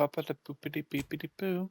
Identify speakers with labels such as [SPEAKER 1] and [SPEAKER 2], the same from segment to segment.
[SPEAKER 1] Baba da boopity beepity boo.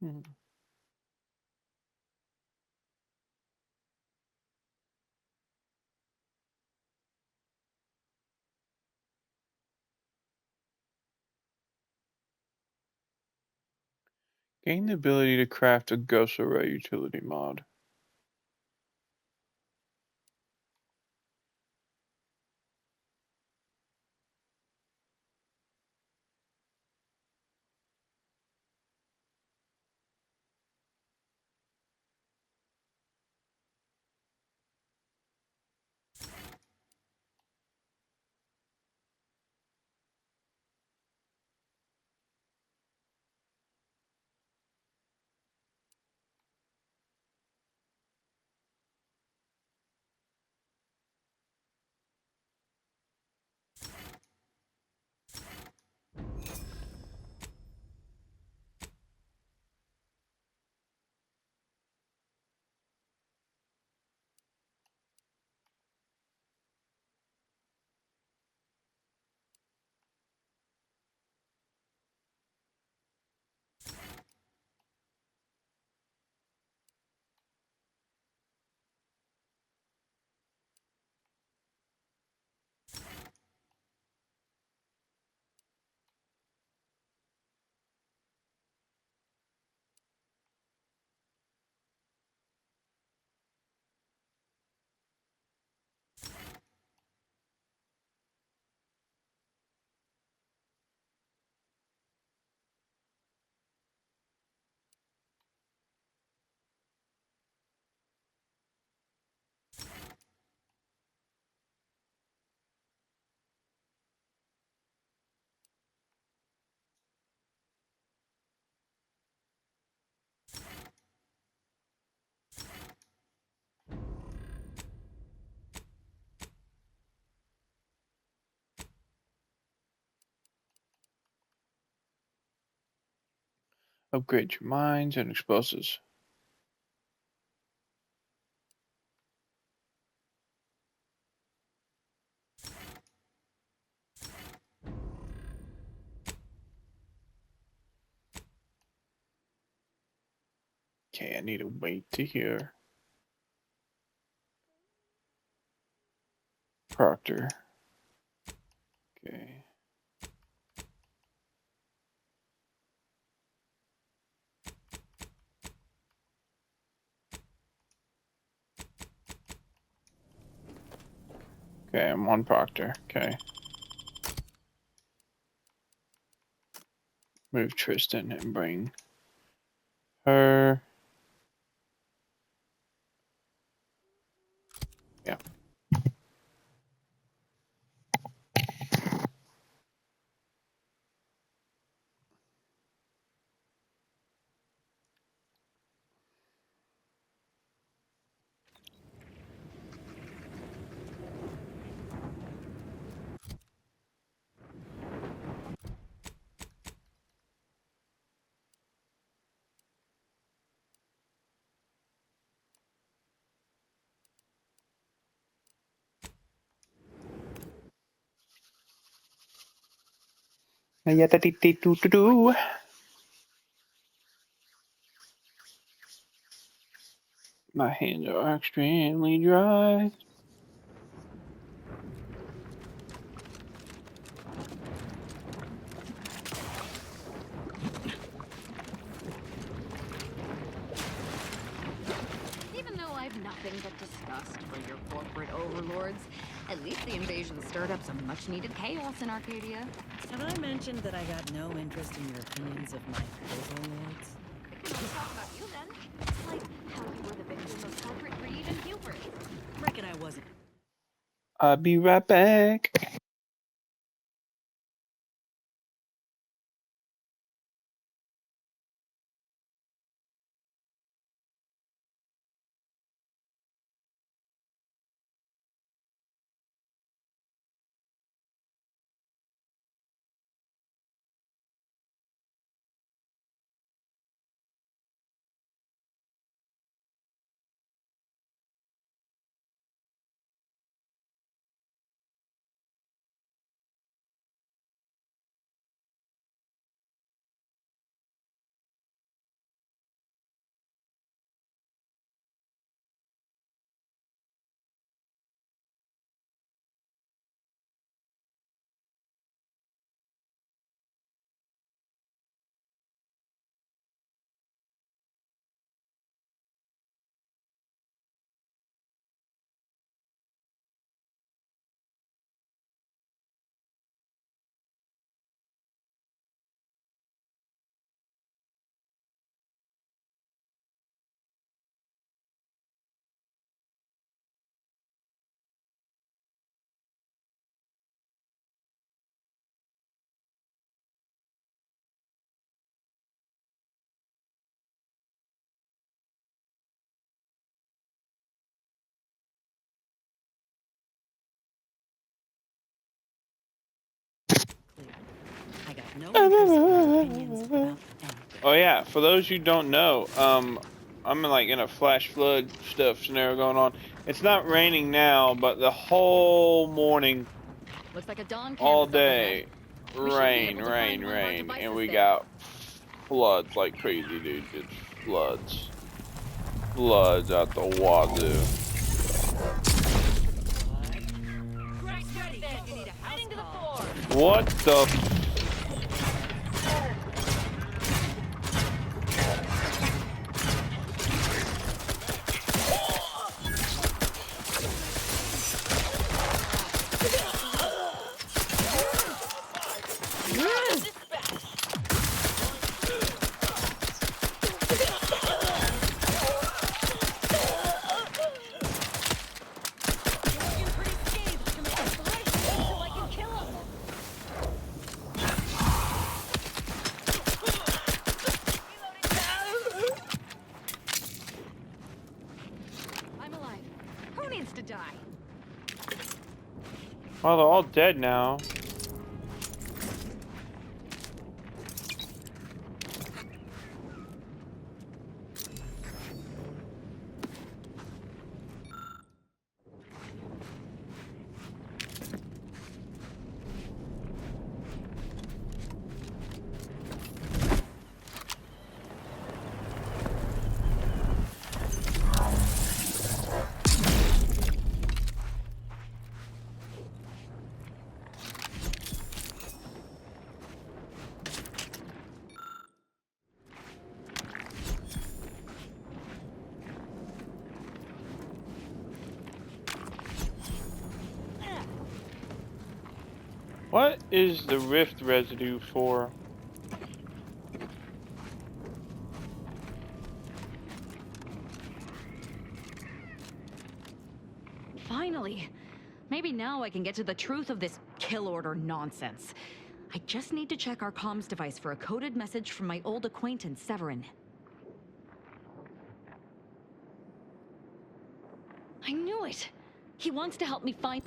[SPEAKER 1] Hmm. Gain the ability to craft a Ghost Array utility mod. Upgrade your mines and explosives. Okay, I need to wait to hear. Proctor. Okay. Okay, I'm on Proctor. Okay. Move Tristan and bring her. Yeah. My hands are extremely dry.
[SPEAKER 2] Even though I've nothing but disgust for your corporate overlords, at least the invasion stirred up some much-needed chaos in Arcadia.
[SPEAKER 3] Have I mentioned that I got no interest in your opinions of my overlords?
[SPEAKER 2] We can always talk about you then. Like how you were the victim of corporate greed and hubris.
[SPEAKER 3] Reckon I wasn't.
[SPEAKER 1] I'll be right back.
[SPEAKER 3] no interest in your opinions about anything.
[SPEAKER 1] Oh yeah, for those who don't know, I'm in, like in a flash flood stuff scenario going on. It's not raining now, but the whole morning,
[SPEAKER 2] Looks like a dawn
[SPEAKER 1] all
[SPEAKER 2] canvas up ahead.
[SPEAKER 1] day,
[SPEAKER 2] We should be
[SPEAKER 1] rain,
[SPEAKER 2] able to
[SPEAKER 1] rain,
[SPEAKER 2] find one of our
[SPEAKER 1] rain,
[SPEAKER 2] devices
[SPEAKER 1] and we
[SPEAKER 2] there.
[SPEAKER 1] got floods like crazy, dude. Just floods, floods out the wazoo. What the?
[SPEAKER 2] I'm alive. Who needs to die?
[SPEAKER 1] Well, they're all dead now. What is the rift residue for?
[SPEAKER 2] Finally. Maybe now I can get to the truth of this kill order nonsense. I just need to check our comms device for a coded message from my old acquaintance, Severin. I knew it! He wants to help me find...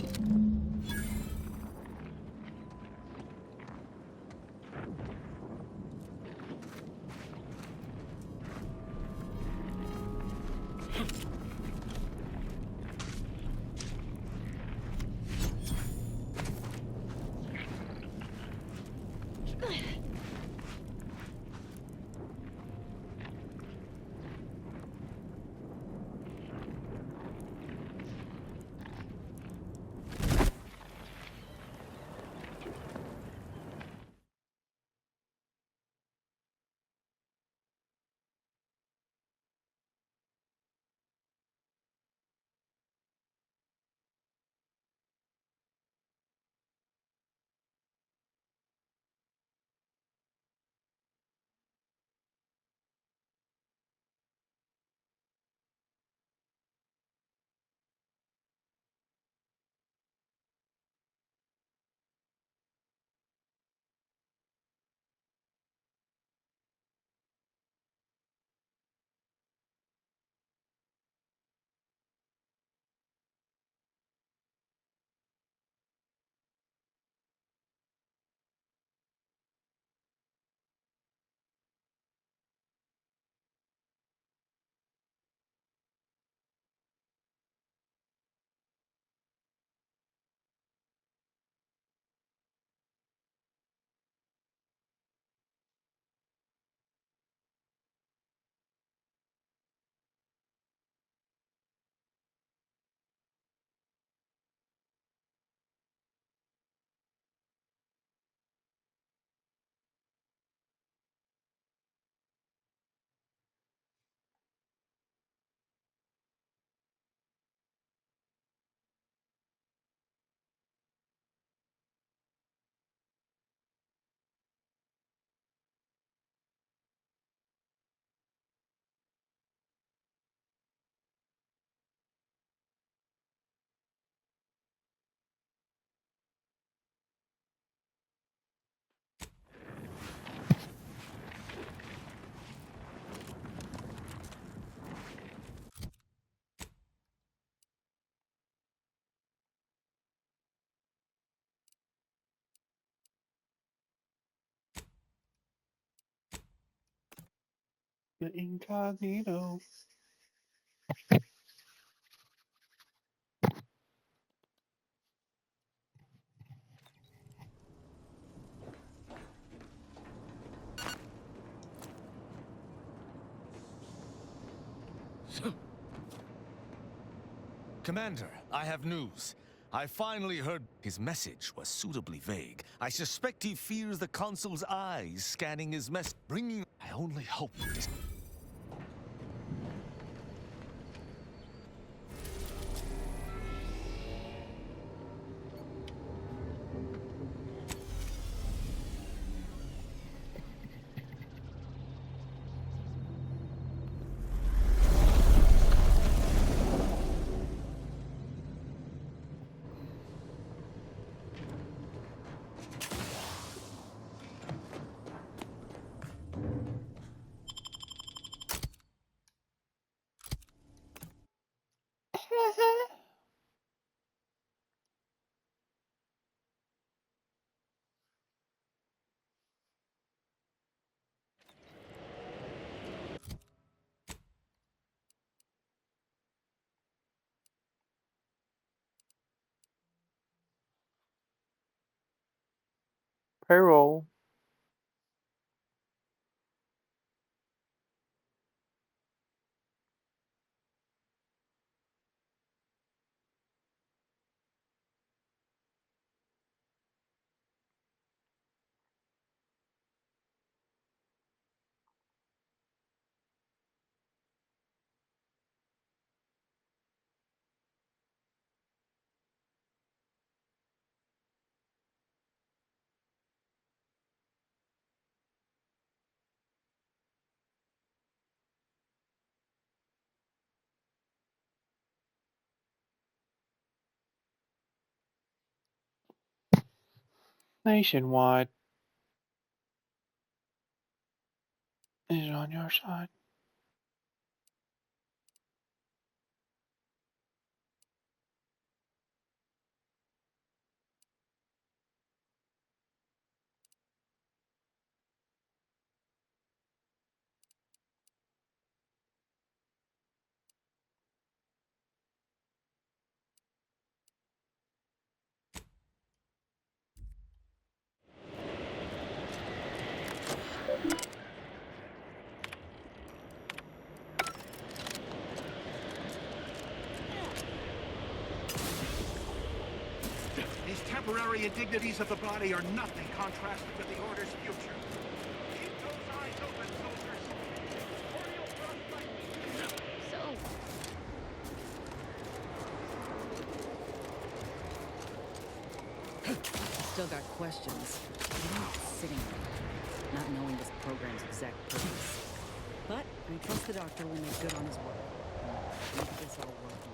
[SPEAKER 1] The incognito.
[SPEAKER 4] Commander, I have news. I finally heard his message was suitably vague. I suspect he fears the consul's eyes scanning his mess. Bringing. I only hope this.
[SPEAKER 1] Payroll. Nationwide is on your side.
[SPEAKER 5] These temporary indignities of the body are nothing contrasted with the Order's future. Keep those eyes open, soldiers, or you'll run like me.
[SPEAKER 2] So,
[SPEAKER 3] I still got questions. I'm not sitting there, not knowing this program's exact purpose. But I trust the doctor will make good on his word. Make this all worthwhile.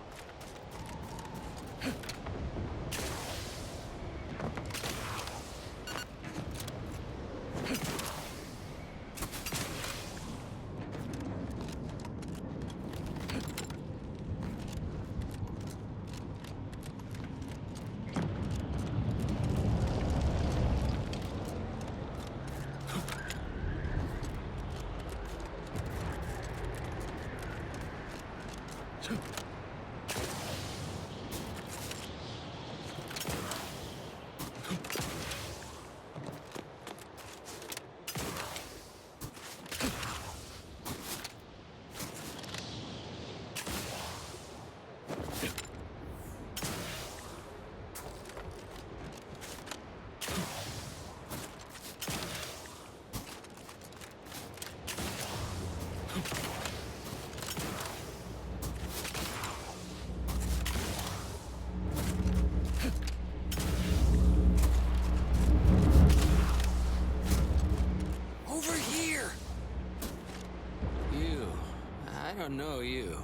[SPEAKER 6] Over here! You. I don't know you.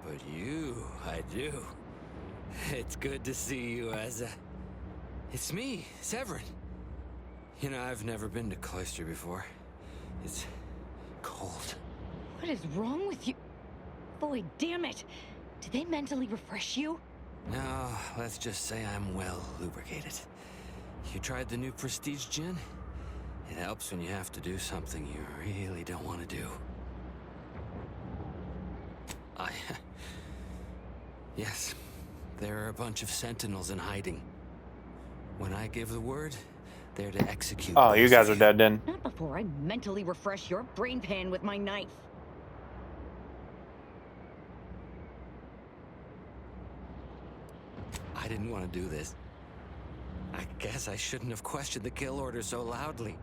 [SPEAKER 6] But you, I do. It's good to see you, Asa. It's me, Severin. You know, I've never been to Cloister before. It's cold.
[SPEAKER 2] what is wrong with you? Boy, damn it! Did they mentally refresh you?
[SPEAKER 6] No, let's just say I'm well lubricated. You tried the new Prestige gin? It helps when you have to do something you really don't want to do. Yes, there are a bunch of Sentinels in hiding. When I give the word, they're to execute.
[SPEAKER 1] Oh, you
[SPEAKER 6] both
[SPEAKER 1] guys
[SPEAKER 6] of
[SPEAKER 1] are dead then.
[SPEAKER 3] Not before I mentally refresh your brain pan with my knife.
[SPEAKER 6] I didn't want to do this. I guess I shouldn't have questioned the kill order so loudly.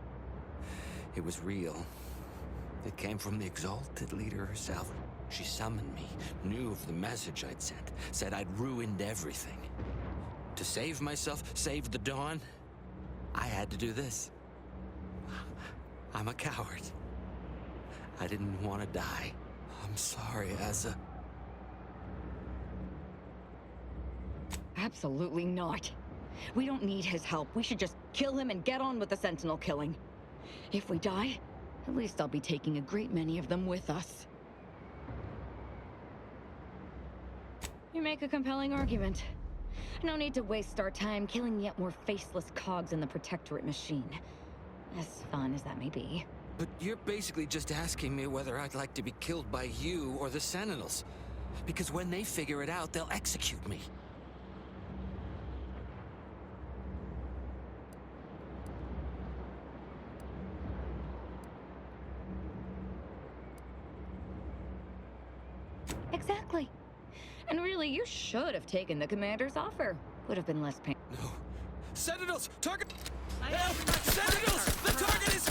[SPEAKER 6] It was real. It came from the exalted leader herself. She summoned me, knew of the message I'd sent, said I'd ruined everything. To save myself, save the Dawn, I had to do this. I'm a coward. I didn't want to die. I'm sorry, Asa.
[SPEAKER 3] Absolutely not. We don't need his help. We should just kill him and get on with the Sentinel killing. If we die, at least I'll be taking a great many of them with us. You make a compelling argument. No need to waste our time killing yet more faceless cogs in the Protectorate machine. As fun as that may be.
[SPEAKER 6] But you're basically just asking me whether I'd like to be killed by you or the Sentinels. Because when they figure it out, they'll execute me.
[SPEAKER 3] Exactly. And really, you should have taken the commander's offer. Would have been less pain.
[SPEAKER 6] No. Sentinels! Target! Help! Sentinels! The target is...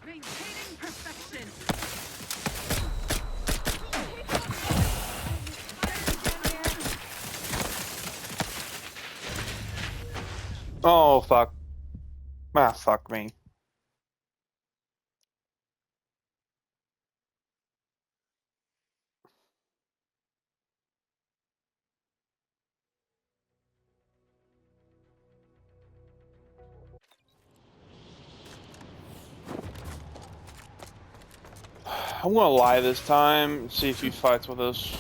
[SPEAKER 2] Maintaining perfection.
[SPEAKER 1] Oh, fuck. Ah, fuck me. I'm gonna lie this time and see if he fights with us.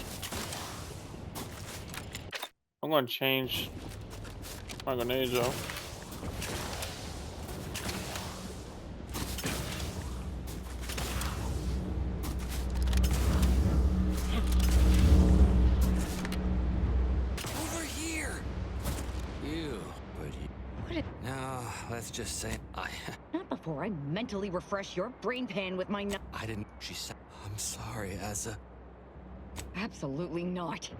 [SPEAKER 1] I'm gonna change my grenades though.
[SPEAKER 6] Over here! You, but you...
[SPEAKER 3] What a...
[SPEAKER 6] No, let's just say
[SPEAKER 3] Not before I mentally refresh your brain pan with my knife.
[SPEAKER 6] I didn't... She said... I'm sorry, Asa.
[SPEAKER 3] Absolutely not.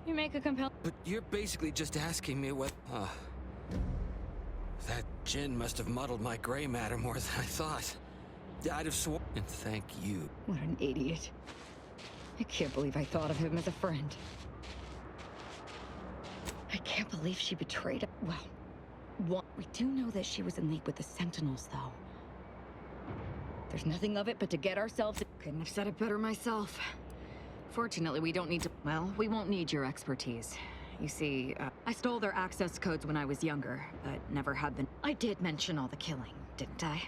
[SPEAKER 3] You make a compelling...
[SPEAKER 6] But you're basically just asking me what... That gin must have muddled my gray matter more than I thought. I'd have sworn... And thank you.
[SPEAKER 3] What an idiot. I can't believe I thought of him as a friend. I can't believe she betrayed him. Well, we do know that she was in league with the Sentinels, though. There's nothing of it but to get ourselves... Couldn't have said it better myself. Fortunately, we don't need to... Well, we won't need your expertise. You see, I stole their access codes when I was younger, but never had the... I did mention all the killing, didn't I?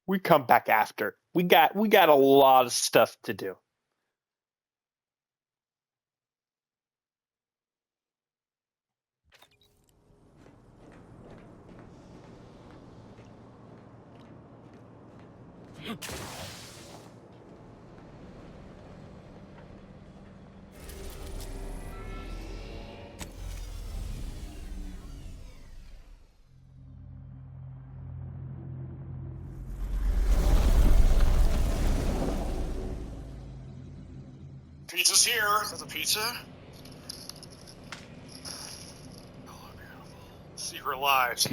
[SPEAKER 1] We come back after. We got a lot of stuff to do.
[SPEAKER 7] Pizza's here. Is that the pizza? Oh, beautiful. Secret lives.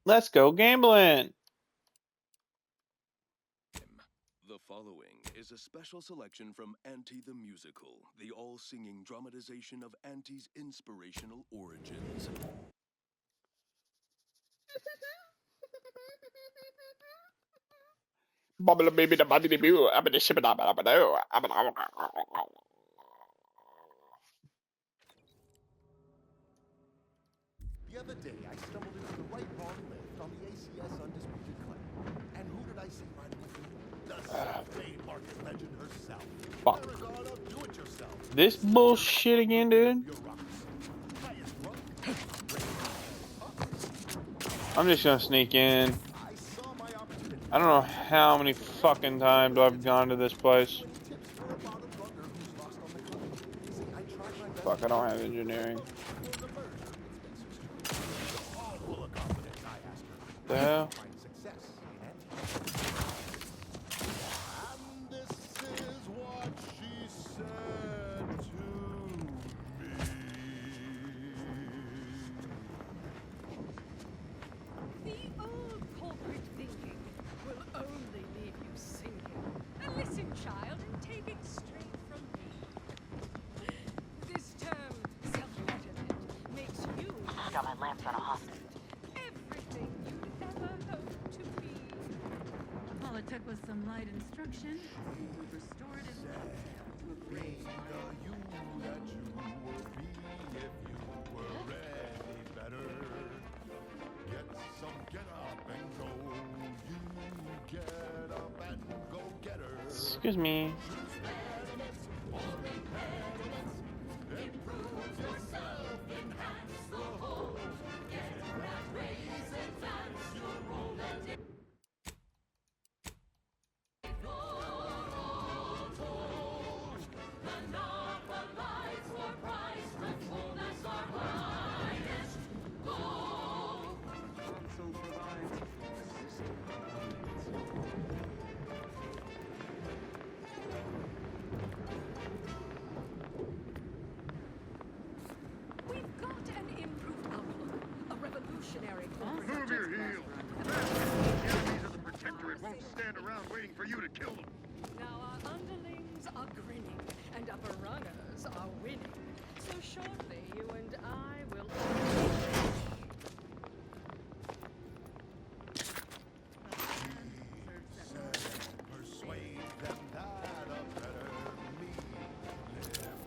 [SPEAKER 1] Let's go gambling.
[SPEAKER 8] The following is a special selection from Auntie the Musical, the all-singing dramatization of Auntie's inspirational origins.
[SPEAKER 5] The other day, I stumbled into the right wrong lift on the ACS Undisputed Claim. And who did I see riding with me? The self-made market legend herself.
[SPEAKER 1] Fuck.
[SPEAKER 5] Paragon of do-it-yourself.
[SPEAKER 1] This bullshit again, dude.
[SPEAKER 5] Your rocks. Highest rung.
[SPEAKER 1] I'm just gonna sneak in.
[SPEAKER 5] I saw my opportunity.
[SPEAKER 1] I don't know how many fucking times I've gone to this place.
[SPEAKER 5] Tips for a bottom runner who's lost on the claim. See, I tried my best.
[SPEAKER 1] Fuck, I don't have engineering.
[SPEAKER 5] All full of confidence, I asked her.
[SPEAKER 1] The hell?
[SPEAKER 5] Find success in it. And this is what she said to me.
[SPEAKER 9] The old corporate thinking will only leave you sinking. And listen, child, and take it straight from me. This term, self-betterment, makes you
[SPEAKER 2] Got my lamps on a hostage.
[SPEAKER 9] everything you'd ever hope to be.
[SPEAKER 2] All it took was some light instruction. Restorative to a place.
[SPEAKER 5] You that you would be if you were any better. Get up and go. You get up and go get her.
[SPEAKER 1] Excuse me.
[SPEAKER 9] We've got an improved outlook, a revolutionary corporate
[SPEAKER 5] Move your
[SPEAKER 9] subject
[SPEAKER 5] heel.
[SPEAKER 9] matter.
[SPEAKER 5] The enemies of the Protectorate won't stand around waiting for you to kill them.
[SPEAKER 9] Now our underlings are grinning, and upper runners are winning. So shortly, you and I will.
[SPEAKER 5] Persuade them that a better me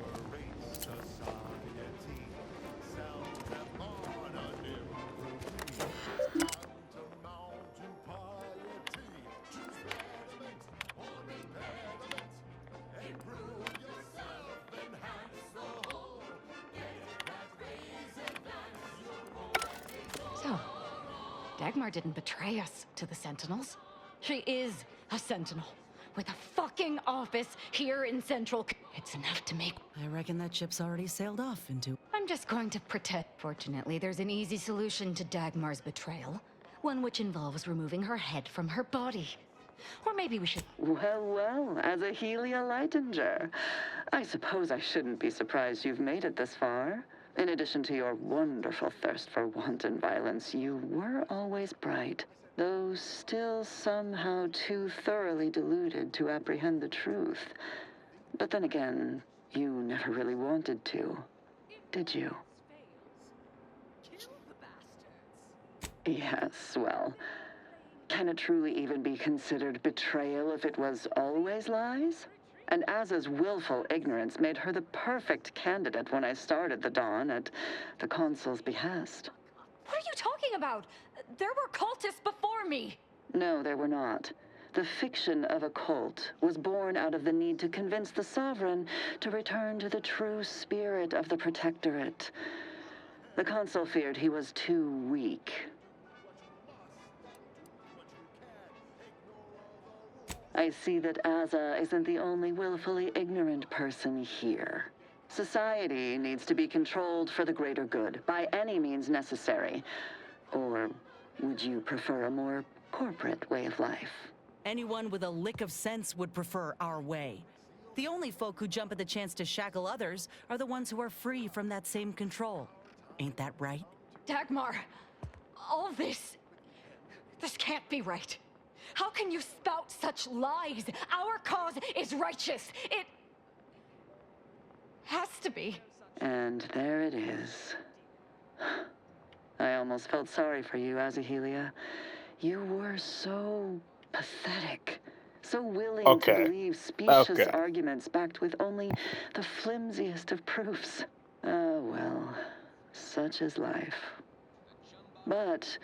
[SPEAKER 5] liberates society. Sell them on an improved me. Tantamount to piety. Choose betterment or impediment. Improve yourself, enhance the whole. Get that reason that's your role.
[SPEAKER 3] So, Dagmar didn't betray us to the Sentinels. She is a Sentinel with a fucking office here in Central. It's enough to make.
[SPEAKER 10] I reckon that ship's already sailed off into...
[SPEAKER 3] I'm just going to pretend. Fortunately, there's an easy solution to Dagmar's betrayal. One which involves removing her head from her body. Or maybe we should...
[SPEAKER 11] Well, well, as a Helia Leitinger, I suppose I shouldn't be surprised you've made it this far. In addition to your wonderful thirst for wanton violence, you were always bright, though still somehow too thoroughly deluded to apprehend the truth. But then again, you never really wanted to, did you?
[SPEAKER 9] Kill the bastards.
[SPEAKER 11] Yes, well, can it truly even be considered betrayal if it was always lies? And Azza's willful ignorance made her the perfect candidate when I started the Dawn at the Consul's behest.
[SPEAKER 3] What are you talking about? There were cultists before me.
[SPEAKER 11] No, there were not. The fiction of a cult was born out of the need to convince the Sovereign to return to the true spirit of the Protectorate. The Consul feared he was too weak. I see that Azza isn't the only willfully ignorant person here. Society needs to be controlled for the greater good, by any means necessary. Or would you prefer a more corporate way of life?
[SPEAKER 10] Anyone with a lick of sense would prefer our way. The only folk who jump at the chance to shackle others are the ones who are free from that same control. Ain't that right?
[SPEAKER 3] Dagmar, all this can't be right. How can you spout such lies? Our cause is righteous. It has to be.
[SPEAKER 11] And there it is. I almost felt sorry for you, Azahelia. You were so pathetic. So willing to believe specious arguments backed with only the flimsiest of proofs. Ah, well, such is life. But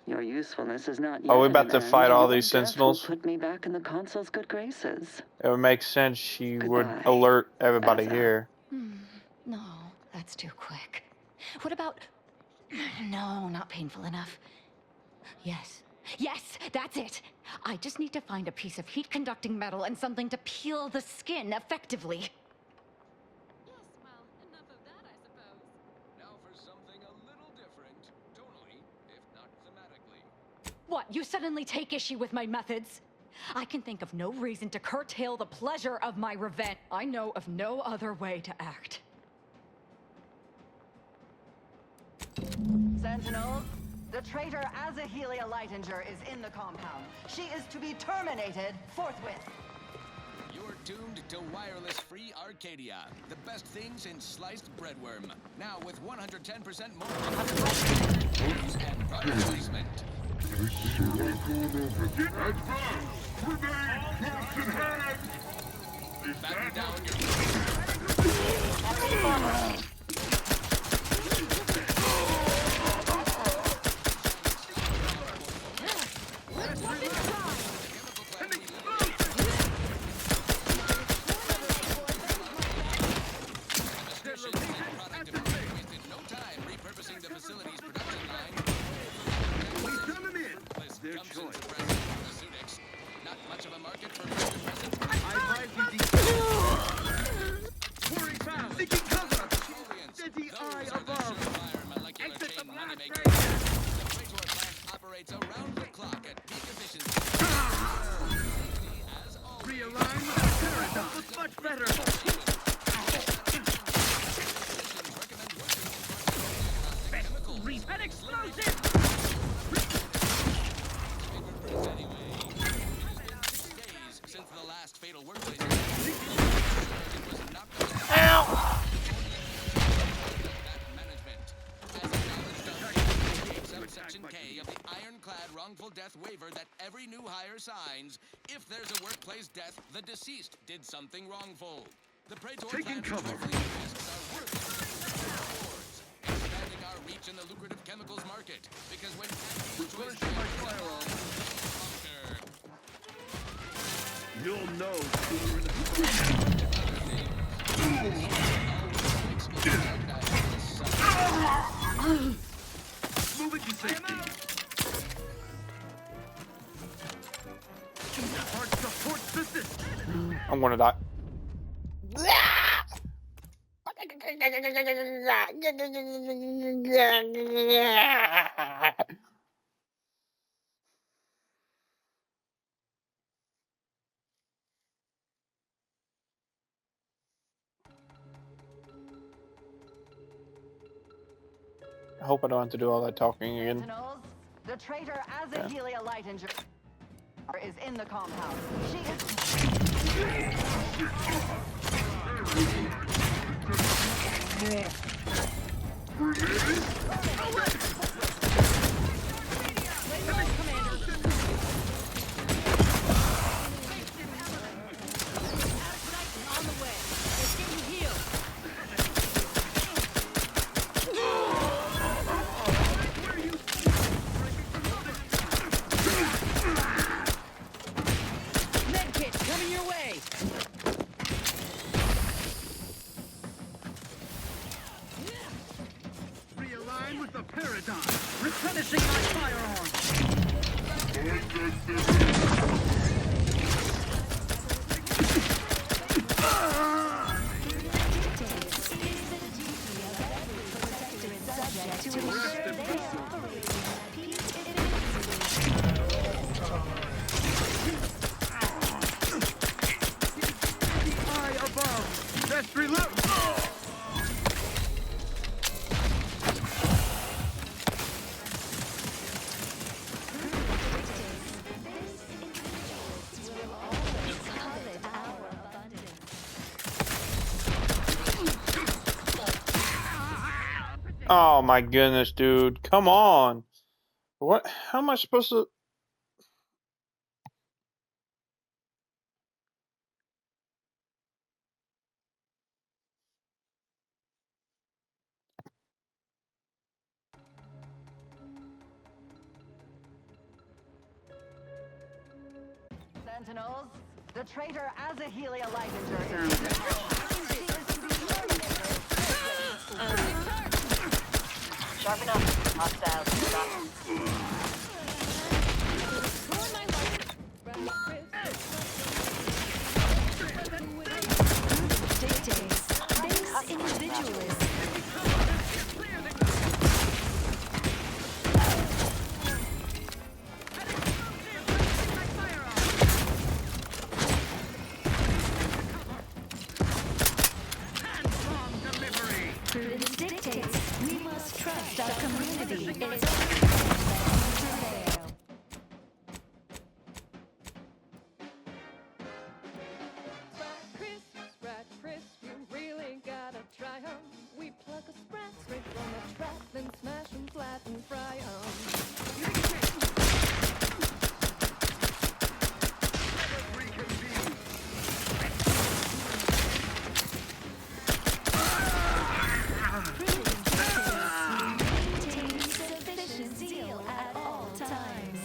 [SPEAKER 11] your usefulness is not yet.
[SPEAKER 1] Are we about to fight all these sentinels?
[SPEAKER 11] Put me back in the consul's good graces.
[SPEAKER 1] It would make sense she would alert everybody here.
[SPEAKER 3] No, that's too quick. What about... No, not painful enough. Yes, that's it. I just need to find a piece of heat-conducting metal and something to peel the skin effectively.
[SPEAKER 6] Yes, well, enough of that, I suppose. Now for something a little different, tonally, if not thematically.
[SPEAKER 3] What, you suddenly take issue with my methods? I can think of no reason to curtail the pleasure of my revenge. I know of no other way to act.
[SPEAKER 12] Sentinels, the traitor Azahelia Lightinger is in the compound. She is to be terminated forthwith.
[SPEAKER 13] You're tuned to wireless-free Arcadia, the best thing since sliced breadworm. Now with 110% more news and product placement. Batten down your... signs. If there's a workplace death, the deceased did something wrongful. The Praetor
[SPEAKER 5] Taking cover.
[SPEAKER 13] Expanding our reach in the lucrative chemicals market. Because when
[SPEAKER 5] you'll know Move it to safety.
[SPEAKER 1] I'm gonna die. I hope I don't have to do all that talking again.
[SPEAKER 12] Sentinels, the traitor Azahelia Lightinger is in the compound. She
[SPEAKER 14] Just reload!
[SPEAKER 1] Oh my goodness, dude. Come on. What? How am I supposed to...
[SPEAKER 12] Sentinels, the traitor Azahelia Lightinger is in the house. She is to be terminated. Sharpen up, hostiles.
[SPEAKER 15] This individualist. Prudence dictates we must trust our community.
[SPEAKER 9] Sprat Chris, you really gotta try 'em. We pluck a sprat straight from a trap, then smash 'em flat and fry 'em.
[SPEAKER 15] Maintain sufficient zeal at all times.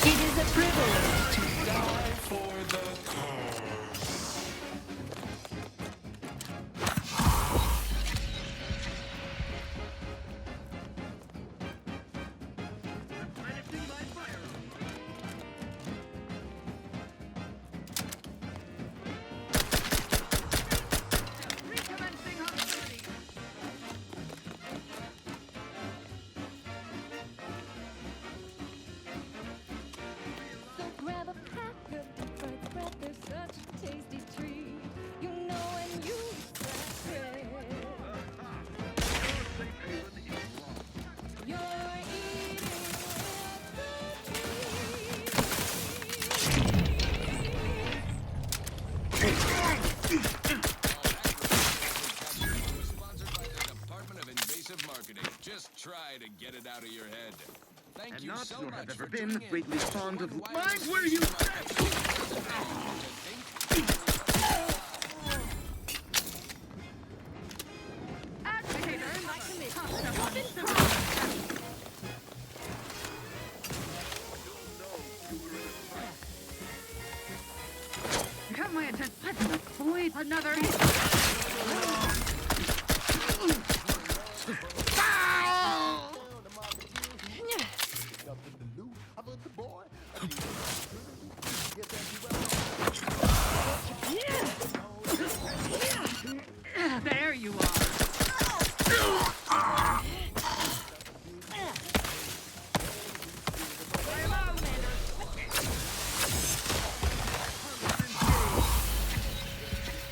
[SPEAKER 15] It is a privilege to die for the cause.
[SPEAKER 9] So grab a pack of deep-fried sprat, they're such a tasty treat. You know when you sprat it. You're eating
[SPEAKER 13] Sponsored by the Department of Invasive Marketing. Just try to get it out of your head. Thank
[SPEAKER 14] And
[SPEAKER 13] you
[SPEAKER 14] not
[SPEAKER 13] so
[SPEAKER 14] nor
[SPEAKER 13] much
[SPEAKER 14] have
[SPEAKER 13] for
[SPEAKER 14] ever been
[SPEAKER 13] tuning in.
[SPEAKER 14] greatly fond of...
[SPEAKER 13] Wireless
[SPEAKER 14] Mind where you
[SPEAKER 9] You got my attention. Let's avoid another. There you are.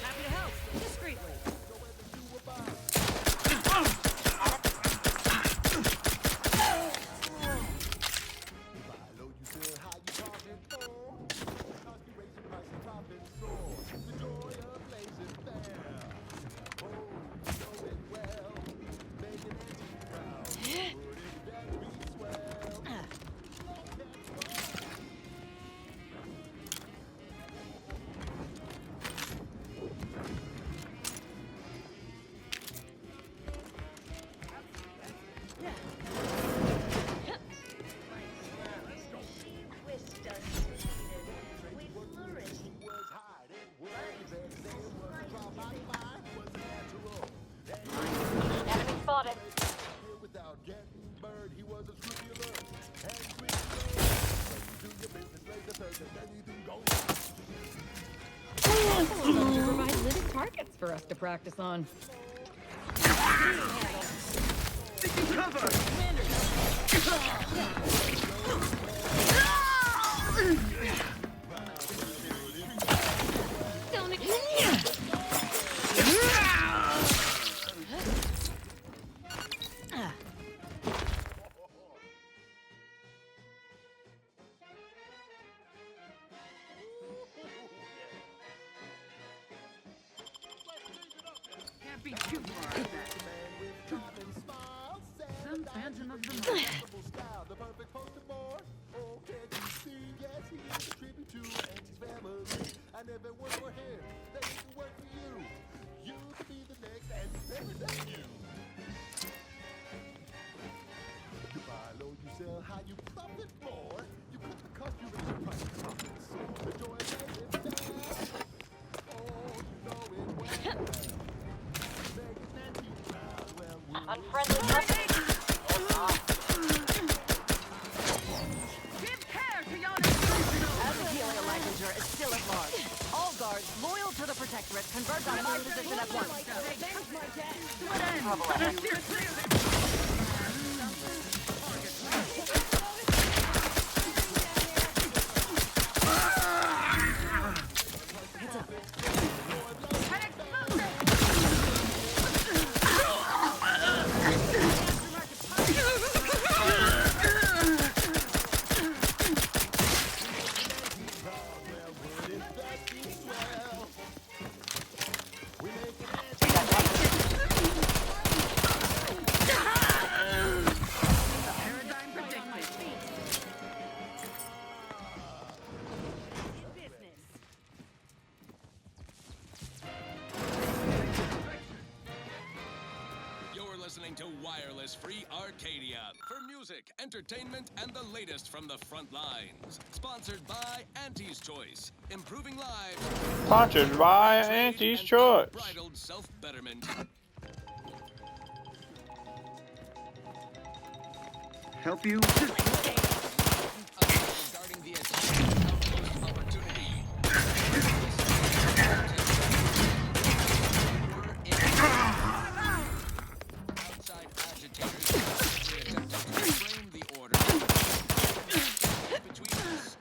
[SPEAKER 10] Happy to help, discreetly.
[SPEAKER 3] to provide living targets for us to practice on.
[SPEAKER 9] Can't be too far of that. Some phantom of the night.
[SPEAKER 5] The perfect poster boy. Oh, can't you see? Yes, he is a tribute to Auntie's family. And if it weren't for him, then it could work for you. You could be the next Auntie Family. That's you. You buy low, you sell high, you profit more. You cut the cost, you raise your price, you profit soar. The joy of living fast. Oh, you know it well. Making Auntie proud. Well,
[SPEAKER 12] Unfriendly company.
[SPEAKER 9] Give care to your delusional.
[SPEAKER 12] Azahelia Lightinger is still at large. All guards loyal to the Protectorate converge on my position at once.
[SPEAKER 9] What end? Steer clear of it.
[SPEAKER 13] Listening to Wireless Free Arcadia for music, entertainment, and the latest from the front lines. Sponsored by Auntie's Choice, improving lives.
[SPEAKER 1] Sponsored by Auntie's Choice.
[SPEAKER 13] Bridled self-betterment.
[SPEAKER 14] Help you?
[SPEAKER 13] Regarding the outpost opportunity. Outside agitators attempted to frame the order between us.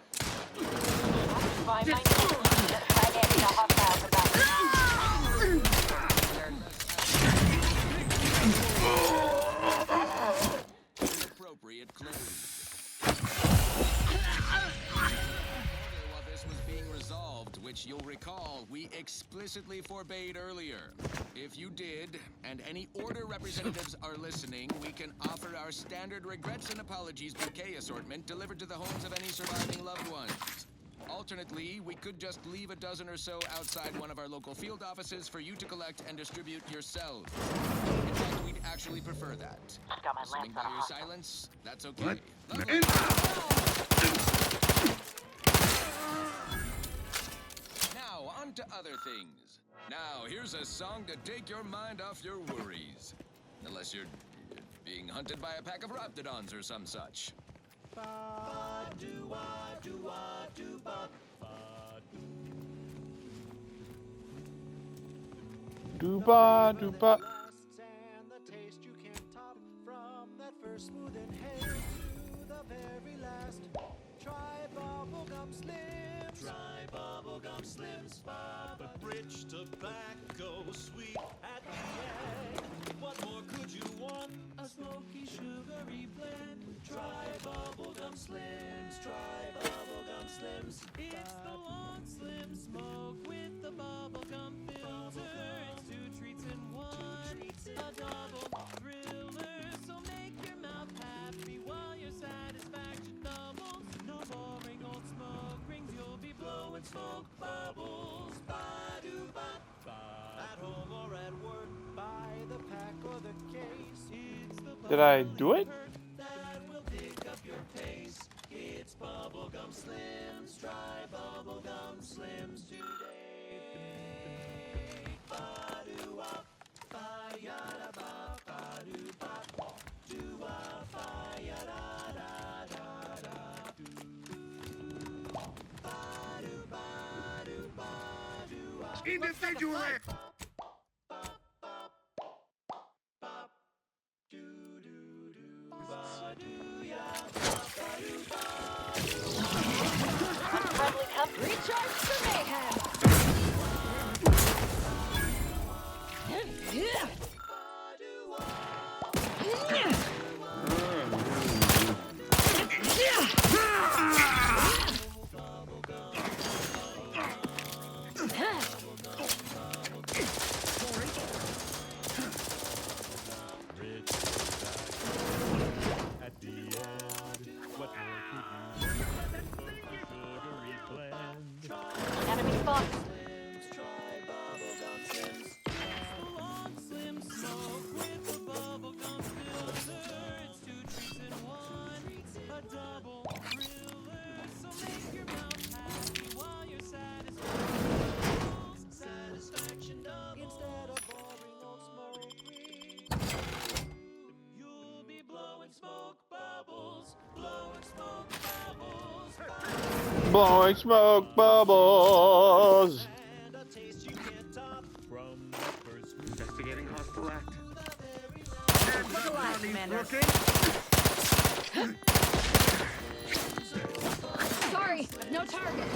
[SPEAKER 13] Inappropriate clothes. While this was being resolved, which you'll recall, we explicitly forbade earlier. If you did, and any Order representatives are listening, we can offer our standard regrets and apologies bouquet assortment delivered to the homes of any surviving loved ones. Alternately, we could just leave a dozen or so outside one of our local field offices for you to collect and distribute yourselves. In fact, we'd actually prefer that. Listening by your silence, that's okay. Lovely. Now, on to other things. Now, here's a song to take your mind off your worries. Unless you're being hunted by a pack of Raptidons or some such.
[SPEAKER 1] Dooba dooba.
[SPEAKER 16] And the taste you can't top from that first smooth inhale to the very last. Try bubblegum slims. Try bubblegum slims. Papa Bridge tobacco sweet at the end. What more could you want? A smoky, sugary blend. Try bubblegum slims. Try bubblegum slims. It's the long slim smoke with the bubblegum filter. It's two treats in one. A double thriller. So make your mouth happy while your satisfaction doubles. No boring old smoke rings. You'll be blowing smoke bubbles. Ba-do-ba. At home or at work. Buy the pack or the case. It's the
[SPEAKER 1] Did I do it?
[SPEAKER 16] that will pick up your pace. It's bubblegum slims. Try bubblegum slims today. Ba-do-wop, ba-yada-ba, ba-do-bop, do-wop, ba-yada-da-da-da-do. Ba-do-ba-do-ba-do-wop.
[SPEAKER 5] individually.
[SPEAKER 9] Recharge for mayhem!
[SPEAKER 16] At the end, what more could you want than a sugary blend?
[SPEAKER 9] Enemy spot.
[SPEAKER 16] Instead of boring old smoke weed, you'll be blowing smoke bubbles, blowing smoke bubbles.
[SPEAKER 1] Blowing smoke bubbles.
[SPEAKER 16] And a taste you can't top from the first
[SPEAKER 14] Investigating hostile act.
[SPEAKER 9] Look alive, Commander. Sorry, no target.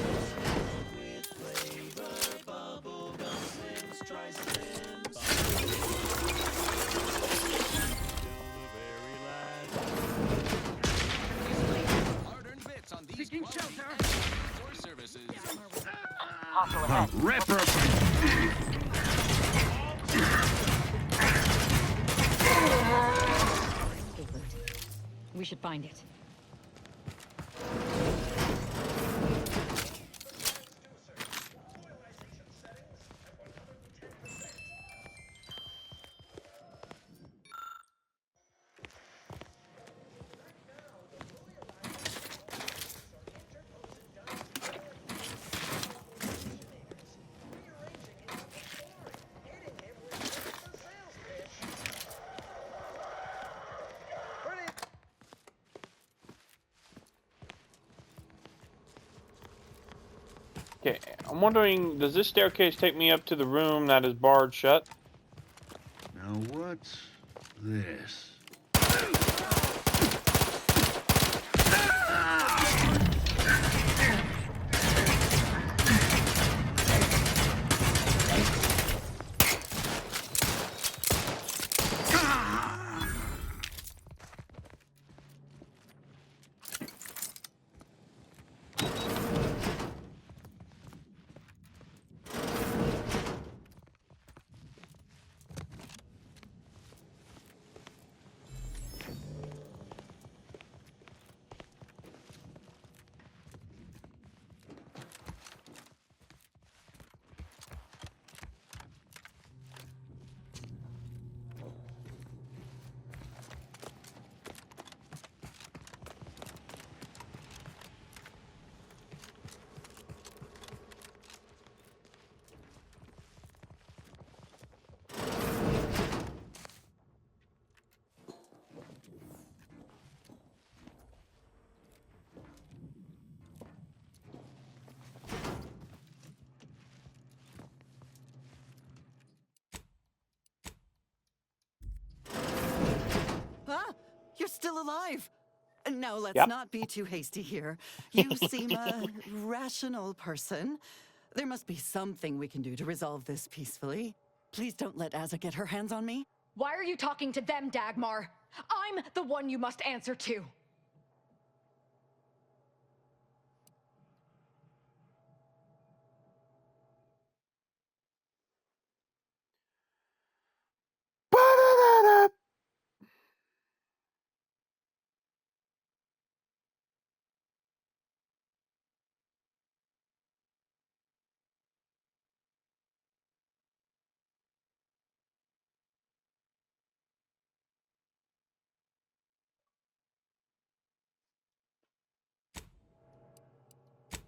[SPEAKER 13] Hard-earned bits on these
[SPEAKER 14] Seeking
[SPEAKER 13] quality
[SPEAKER 14] shelter.
[SPEAKER 13] and services.
[SPEAKER 3] We should find it.
[SPEAKER 1] Okay, I'm wondering, does this staircase take me up to the room that is barred shut?
[SPEAKER 14] Now what's this?
[SPEAKER 12] Ah, you're still alive. Now, let's
[SPEAKER 1] Yep.
[SPEAKER 12] not be too hasty here. You seem a rational person. There must be something we can do to resolve this peacefully. Please don't let Azza get her hands on me.
[SPEAKER 9] Why are you talking to them, Dagmar? I'm the one you must answer to.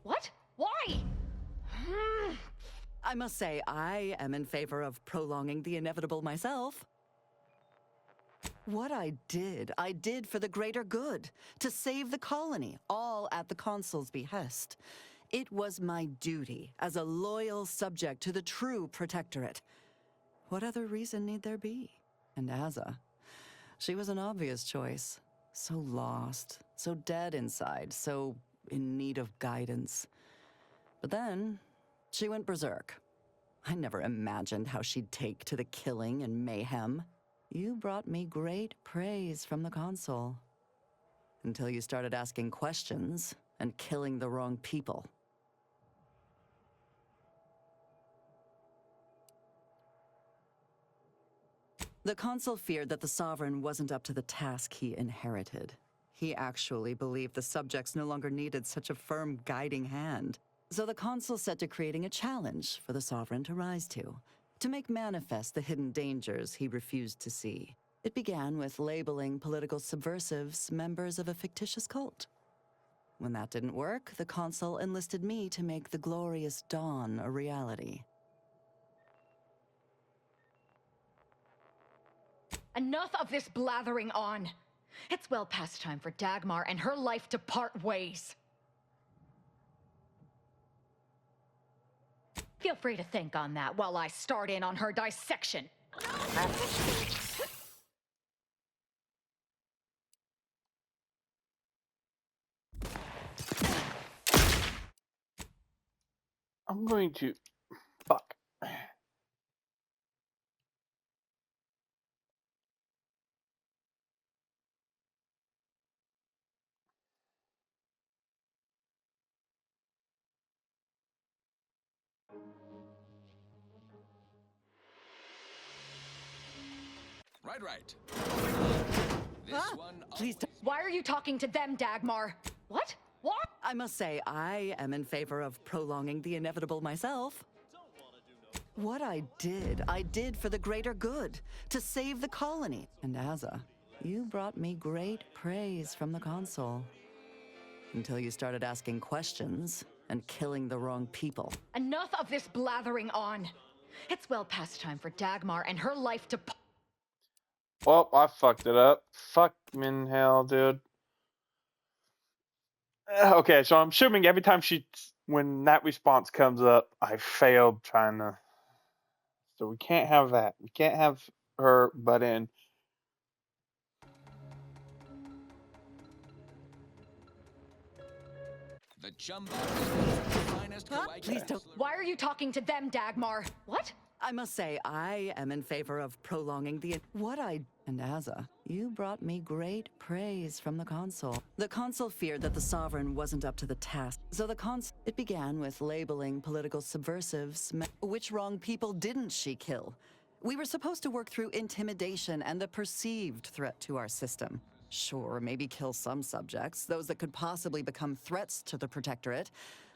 [SPEAKER 9] What? Why?
[SPEAKER 12] I must say, I am in favor of prolonging the inevitable myself. What I did for the greater good, to save the colony, all at the Consul's behest. It was my duty as a loyal subject to the true Protectorate. What other reason need there be? And Azza, she was an obvious choice. So lost, so dead inside, so in need of guidance. But then, she went berserk. I never imagined how she'd take to the killing and mayhem. You brought me great praise from the Consul. Until you started asking questions and killing the wrong people. The Consul feared that the Sovereign wasn't up to the task he inherited. He actually believed the subjects no longer needed such a firm guiding hand. So the Consul set to creating a challenge for the Sovereign to rise to make manifest the hidden dangers he refused to see. It began with labeling political subversives members of a fictitious cult. When that didn't work, the Consul enlisted me to make the glorious dawn a reality.
[SPEAKER 2] Enough of this blathering on. It's well past time for Dagmar and her life to part ways. Feel free to think on that while I start in on her dissection.
[SPEAKER 1] I'm going to... Fuck.
[SPEAKER 13] Right. This one.
[SPEAKER 12] Please don't.
[SPEAKER 2] Why are you talking to them, Dagmar? What? What?
[SPEAKER 12] I must say, I am in favor of prolonging the inevitable myself. What I did for the greater good, to save the colony. And Azza, you brought me great praise from the Consul. Until you started asking questions and killing the wrong people.
[SPEAKER 2] Enough of this blathering on. It's well past time for Dagmar and her life to...
[SPEAKER 1] Well, I fucked it up. Fuck in hell, dude. Okay, so I'm assuming every time when that response comes up, I failed trying to... So we can't have that. We can't have her butt in.
[SPEAKER 13] The Chumba is the finest
[SPEAKER 12] Please don't.
[SPEAKER 2] Why are you talking to them, Dagmar? What?
[SPEAKER 12] I must say, I am in favor of prolonging the... And Azza, you brought me great praise from the Consul. The Consul feared that the Sovereign wasn't up to the task. So it began with labeling political subversives. Which wrong people didn't she kill? We were supposed to work through intimidation and the perceived threat to our system. Sure, maybe kill some subjects, those that could possibly become threats to the Protectorate,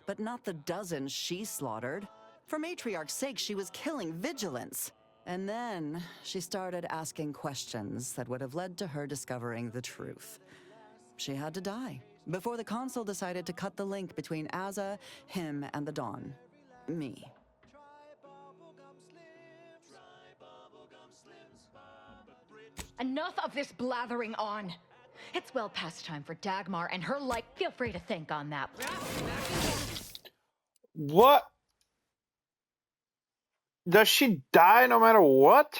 [SPEAKER 12] but not the dozens she slaughtered. For Matriarch's sake, she was killing vigilance. And then she started asking questions that would have led to her discovering the truth. She had to die before the Consul decided to cut the link between Azza, him, and the Dawn. Me.
[SPEAKER 2] Enough of this blathering on. It's well past time for Dagmar and her life. Feel free to think on that.
[SPEAKER 1] What? Does she die no matter what?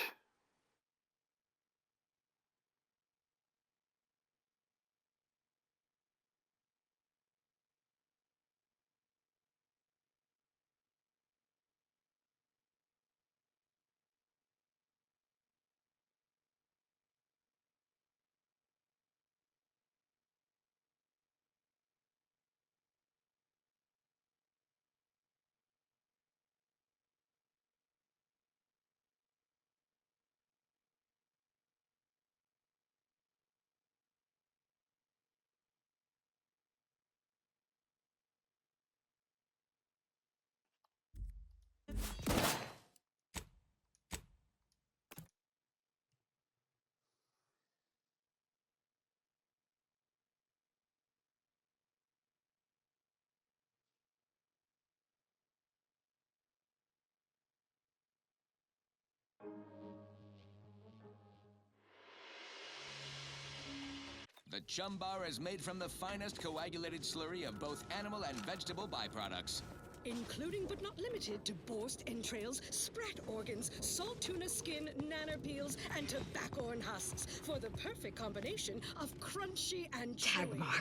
[SPEAKER 13] The Chum Bar is made from the finest coagulated slurry of both animal and vegetable byproducts.
[SPEAKER 9] Including but not limited to borscht entrails, sprat organs, salt tuna skin, nanner peels, and tobaccorn husks for the perfect combination of crunchy and chewy.
[SPEAKER 3] Dagmar.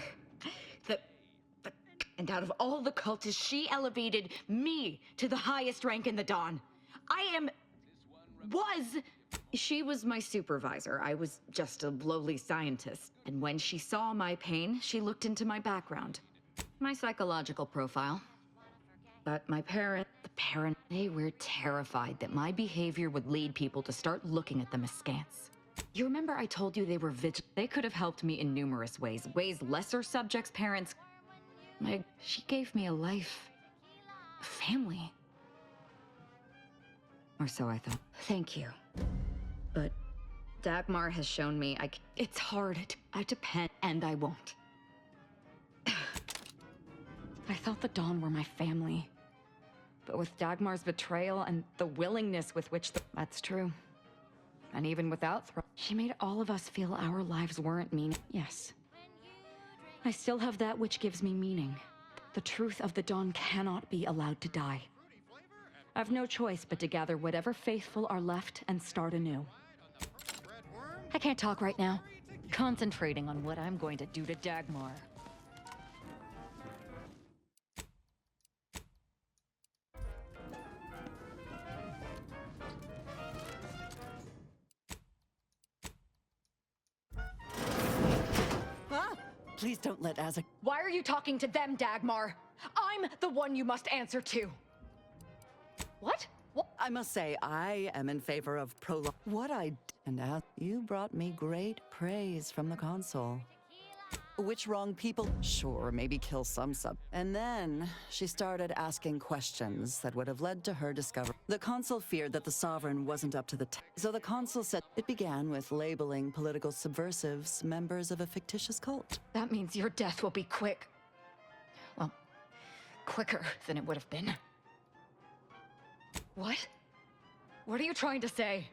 [SPEAKER 3] And out of all the cultists, she elevated me to the highest rank in the Dawn. She was my supervisor. I was just a lowly scientist. And when she saw my pain, she looked into my background, my psychological profile. But the parent, they were terrified that my behavior would lead people to start looking at them askance. You remember I told you they were vigilant? They could have helped me in numerous ways lesser subjects' parents. She gave me a life, a family. Or so I thought. Thank you. But Dagmar has shown me it's hard. I depend, and I won't. I thought the Dawn were my family. But with Dagmar's betrayal and the willingness with which that's true. And even without she made all of us feel our lives weren't meaning. Yes. I still have that which gives me meaning. The truth of the Dawn cannot be allowed to die. I've no choice but to gather whatever faithful are left and start anew. I can't talk right now. Concentrating on what I'm going to do to Dagmar.
[SPEAKER 12] Please don't let Asa...
[SPEAKER 3] Why are you talking to them, Dagmar? I'm the one you must answer to. What?
[SPEAKER 12] I must say, I am in favor of and you brought me great praise from the Consul. Which wrong people? Sure, maybe kill some sub. And then she started asking questions that would have led to her discovery. The Consul feared that the Sovereign wasn't up to the task. So the Consul said it began with labeling political subversives members of a fictitious cult.
[SPEAKER 3] That means your death will be quick. Well, quicker than it would have been. What? What are you trying to say?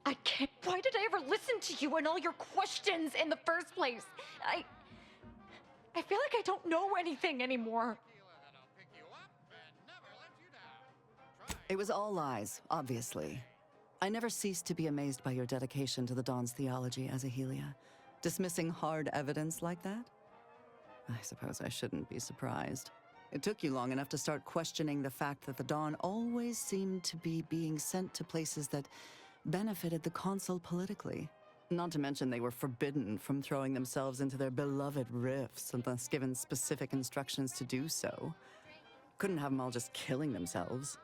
[SPEAKER 3] I can't. Why did I ever listen to you and all your questions in the first place? I feel like I don't know anything anymore.
[SPEAKER 12] It was all lies, obviously. I never ceased to be amazed by your dedication to the Dawn's theology, Azahelia. Dismissing hard evidence like that? I suppose I shouldn't be surprised. It took you long enough to start questioning the fact that the Dawn always seemed to be being sent to places that benefited the Consul politically. Not to mention they were forbidden from throwing themselves into their beloved rifts unless given specific instructions to do so. Couldn't have them all just killing themselves.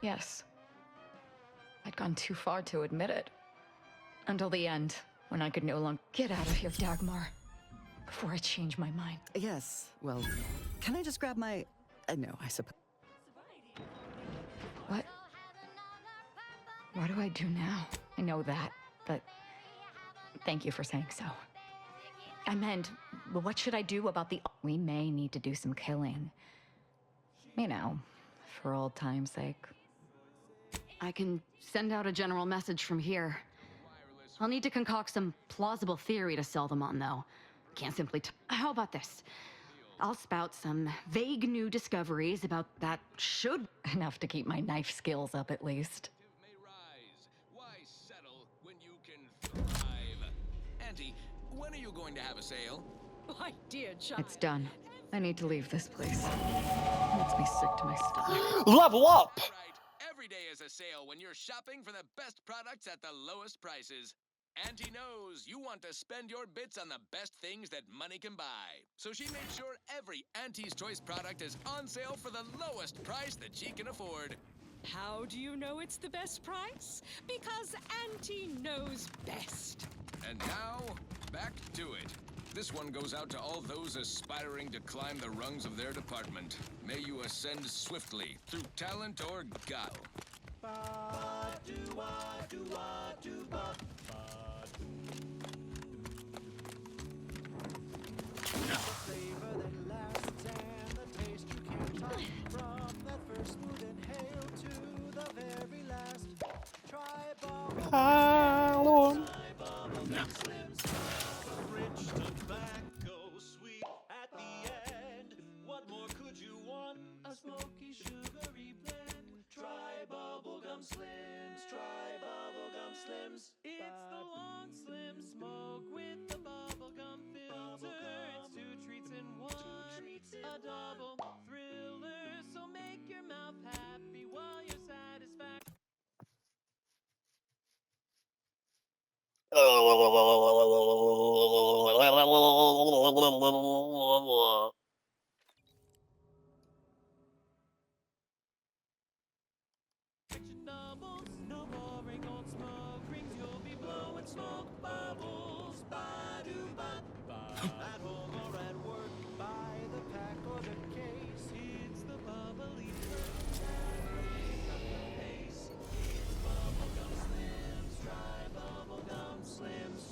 [SPEAKER 3] Yes. I'd gone too far to admit it. Until the end, when I could no longer get out of here, Dagmar. Before I change my mind.
[SPEAKER 12] Yes, well, can I just grab my... no, I suppose.
[SPEAKER 3] What? What do I do now? I know that, but thank you for saying so. I meant, what should I do about the... We may need to do some killing. You know, for old time's sake. I can send out a general message from here. I'll need to concoct some plausible theory to sell them on, though. Can't simply how about this? I'll spout some vague new discoveries about that should enough to keep my knife skills up at least.
[SPEAKER 13] Why settle when you can thrive? Auntie, when are you going to have a sale?
[SPEAKER 9] My dear child.
[SPEAKER 3] It's done. I need to leave this place. It makes me sick to my stomach.
[SPEAKER 1] Level up!
[SPEAKER 13] Every day is a sale when you're shopping for the best products at the lowest prices. Auntie knows you want to spend your bits on the best things that money can buy. So she made sure every Auntie's Choice product is on sale for the lowest price that she can afford.
[SPEAKER 9] How do you know it's the best price? Because Auntie knows best.
[SPEAKER 13] And now, back to it. This one goes out to all those aspiring to climb the rungs of their department. May you ascend swiftly through talent or guile.
[SPEAKER 16] At home or at work, by the pack or the case, it's the bubbly pace. It's bubblegum slims, try bubblegum slims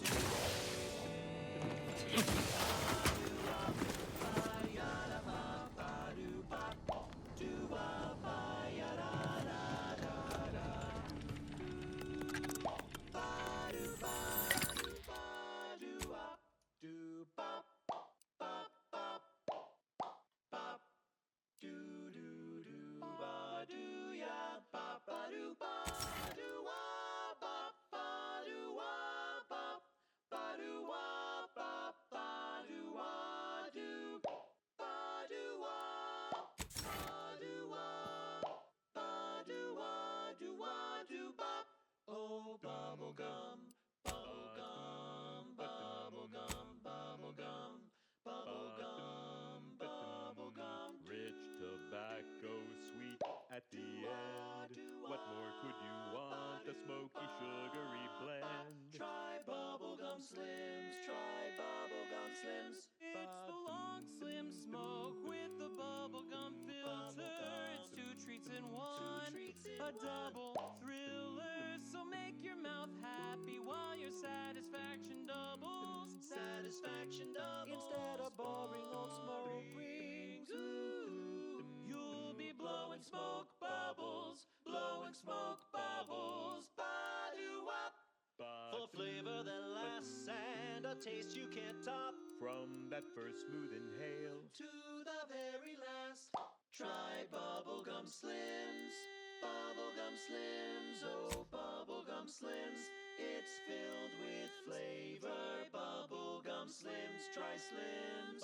[SPEAKER 16] Oh, bubblegum, bubblegum, bubblegum, bubblegum, bubblegum, bubblegum.
[SPEAKER 17] Rich tobacco, sweet at the end. What more could you want? A smoky, sugary blend.
[SPEAKER 16] Try bubblegum slims, try bubblegum slims.
[SPEAKER 18] It's the long slim smoke with the bubblegum filter. It's two treats in one, a double thriller. So make your mouth happy while your satisfaction doubles.
[SPEAKER 16] Satisfaction doubles. Instead of boring old smoke rings, ooh,
[SPEAKER 18] You'll be blowing smoke bubbles, blowing smoke bubbles.
[SPEAKER 16] Ba-doo-wop. For flavor that lasts and a taste you can't top.
[SPEAKER 17] From that first smooth inhale
[SPEAKER 16] To the very last, try bubblegum slims. Bubblegum slims, oh bubblegum slims. It's filled with flavor. Bubblegum slims, try slims.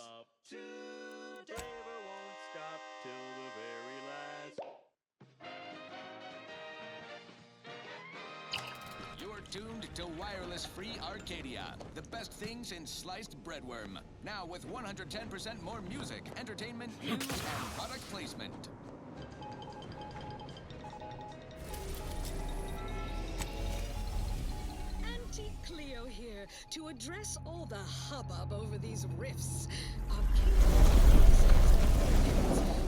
[SPEAKER 16] Today
[SPEAKER 17] flavor won't stop till the very last.
[SPEAKER 13] You're tuned to Wireless Free Arcadia, the best thing since sliced breadworm. Now with 110% more music, entertainment, news, and product placement.
[SPEAKER 9] Auntie Cleo here to address all the hubbub over these rifts. Arcadia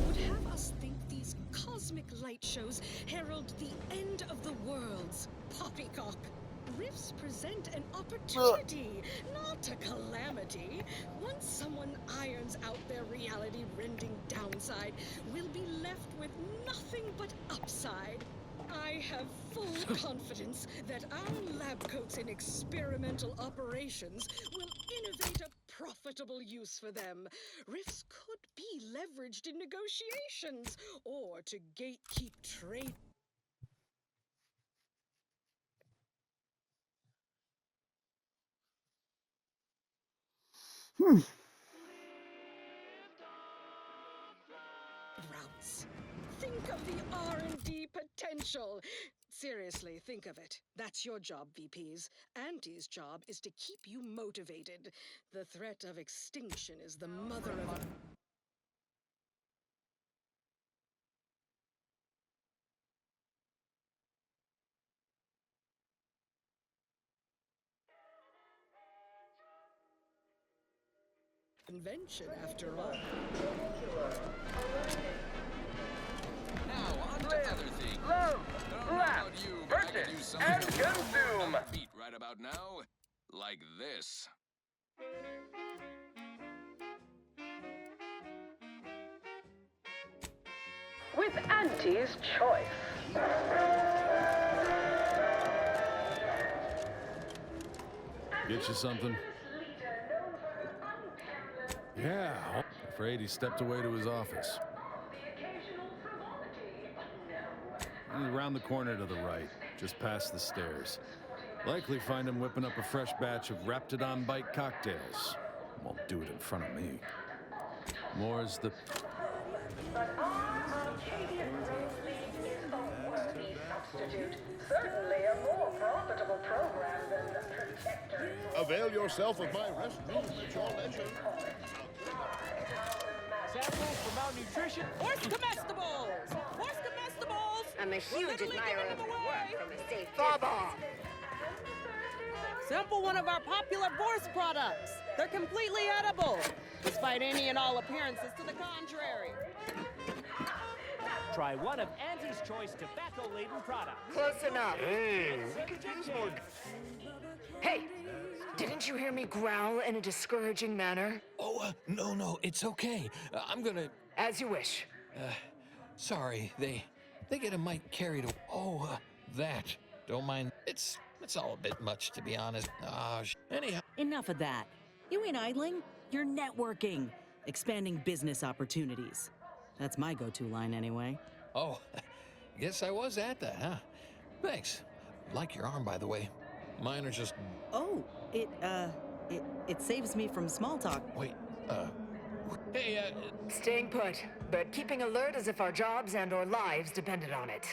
[SPEAKER 9] would have us think these cosmic light shows herald the end of the worlds. Poppycock. Rifts present an opportunity, not a calamity. Once someone irons out their reality-rending downside, we'll be left with nothing but upside. I have full confidence that our lab coats in experimental operations will innovate a profitable use for them. Rifts could be leveraged in negotiations or to gatekeep trade. Routes. Think of the R&D potential. Seriously, think of it. That's your job, VPs. Auntie's job is to keep you motivated. The threat of extinction is the mother of... Convention, after all.
[SPEAKER 13] Now on to other things. Don't know about you, but I could use something
[SPEAKER 19] and
[SPEAKER 13] a little more
[SPEAKER 19] consume.
[SPEAKER 13] upbeat right about now, like this.
[SPEAKER 11] With Auntie's choice.
[SPEAKER 20] Get you something? Yeah. Afraid he stepped away to his office. He's around the corner to the right, just past the stairs. Likely find him whipping up a fresh batch of Raptidon Bite cocktails. Won't do it in front of me. More's the...
[SPEAKER 11] But our Arcadia Grove League is a worthy
[SPEAKER 19] constitute certainly a more profitable program than the Protectors.
[SPEAKER 5] Avail yourself of my restroom at your leisure.
[SPEAKER 18] Samples for malnutrition. Horse comestibles! Horse comestibles!
[SPEAKER 19] I'm a huge admirer of your work from a safe
[SPEAKER 18] Baba! Sample one of our popular Vorse products. They're completely edible, despite any and all appearances to the contrary.
[SPEAKER 21] Try one of Auntie's choice tobacco-laden products.
[SPEAKER 19] Close enough.
[SPEAKER 21] Hey,
[SPEAKER 19] we could use more. Hey, didn't you hear me growl in a discouraging manner?
[SPEAKER 6] Oh, no, it's okay. I'm gonna...
[SPEAKER 19] As you wish.
[SPEAKER 6] Sorry, they get a mite carried away. Oh, that. Don't mind. It's all a bit much, to be honest. Anyhow.
[SPEAKER 10] Enough of that. You ain't idling. You're networking. Expanding business opportunities. That's my go-to line anyway.
[SPEAKER 6] Oh, guess I was at that, huh? Thanks. Like your arm, by the way. Mine are just...
[SPEAKER 10] Oh, it saves me from small talk.
[SPEAKER 6] Wait, hey,
[SPEAKER 19] Staying put, but keeping alert as if our jobs and or lives depended on it.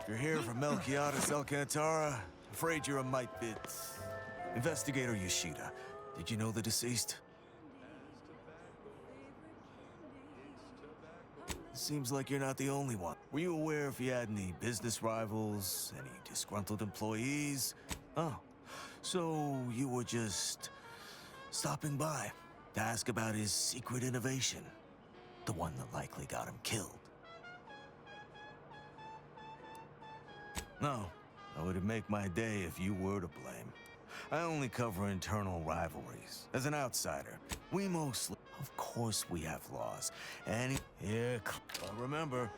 [SPEAKER 4] You're here from Melquiades Alcantara. Afraid you're a mite bit. Investigator Yoshida, did you know the deceased? Seems like you're not the only one. Were you aware if he had any business rivals, any disgruntled employees? Oh, so you were just stopping by to ask about his secret innovation, the one that likely got him killed. No, that would make my day if you were to blame. I only cover internal rivalries. As an outsider, we mostly... Of course we have laws. And here, but remember,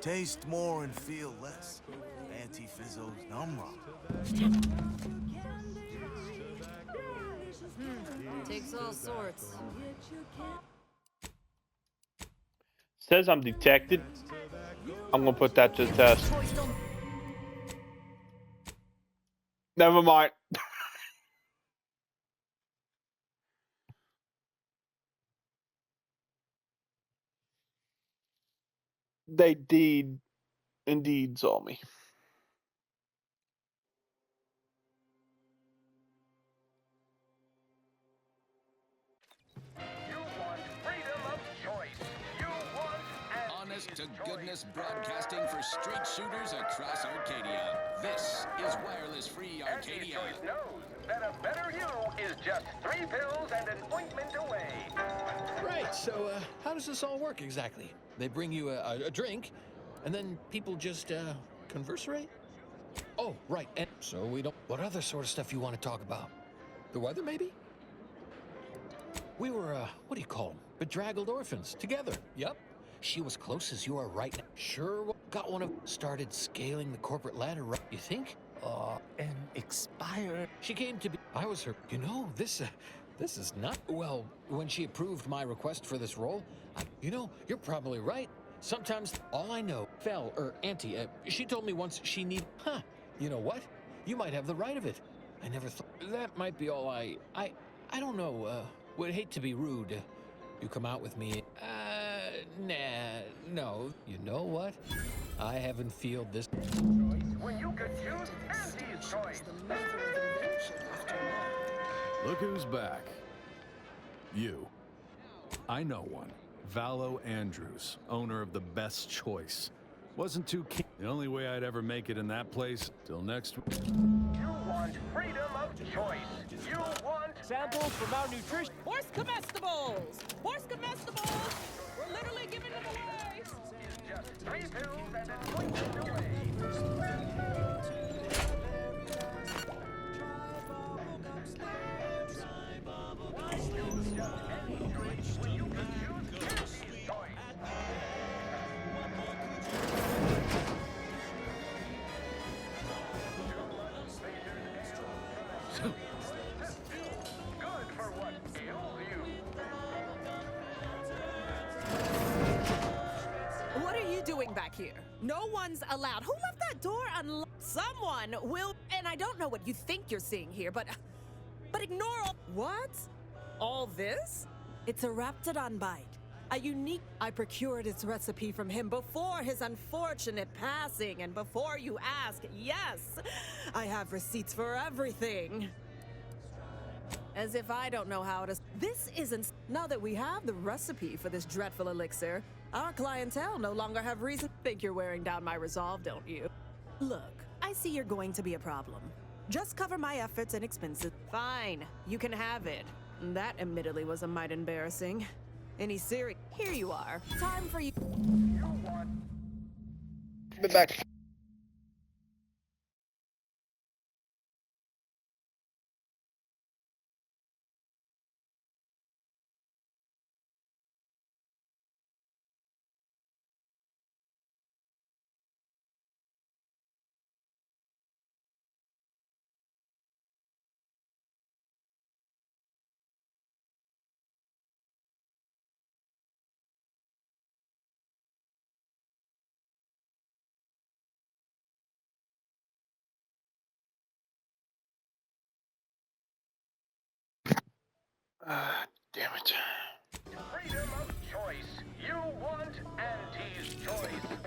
[SPEAKER 4] taste more and feel less. Anti-Fizzo's numb
[SPEAKER 3] Takes all sorts.
[SPEAKER 1] Says I'm detected. I'm gonna put that to the test. Never mind. They indeed saw me.
[SPEAKER 13] Honest to goodness broadcasting for straight shooters across Arcadia. This is Wireless Free Arcadia.
[SPEAKER 22] Knows that a better you is just 3 pills and an ointment away.
[SPEAKER 6] Right, so how does this all work exactly? They bring you a drink, and then people just conversate? Oh, right, and so we don't... What other sort of stuff you want to talk about? The weather, maybe? We were, what do you call them? Bedraggled orphans, together, yep. She was close as you are right now. Sure, got one of... Started scaling the corporate ladder, right? You think? And expired. She came to be... I was her... You know, this is not... Well, when she approved my request for this role, you know, you're probably right. Sometimes all I know... Auntie, she told me once she need... Huh, you know what? You might have the right of it. I never thought... That might be all I don't know, would hate to be rude. You come out with me... Nah, no. You know what? I haven't feel this...
[SPEAKER 22] When you could use Auntie's choice.
[SPEAKER 20] Look who's back. You. I know one. Valo Andrews, owner of the Best Choice. Wasn't too keen. The only way I'd ever make it in that place, till next week.
[SPEAKER 22] You want freedom of choice. You want
[SPEAKER 18] samples for malnutrition. Horse comestibles! Horse comestibles! We're literally giving them away!
[SPEAKER 22] Just 3 pills and an ointment away.
[SPEAKER 7] back here. No one's allowed. Who left that door unlocked? Someone will. And I don't know what you think you're seeing here, but ignore all. What? All this? It's a Raptidon bite. A unique. I procured its recipe from him before his unfortunate passing, and before you ask, yes, I have receipts for everything. As if I don't know how to. This isn't. Now that we have the recipe for this dreadful elixir, our clientele no longer have reason. Think you're wearing down my resolve, don't you? Look, I see you're going to be a problem. Just cover my efforts and expenses. Fine, you can have it. That admittedly was a mite embarrassing. Any serious? Here you are. Time for you.
[SPEAKER 1] Be back. Damn it.
[SPEAKER 22] Freedom of choice. You want Auntie's choice.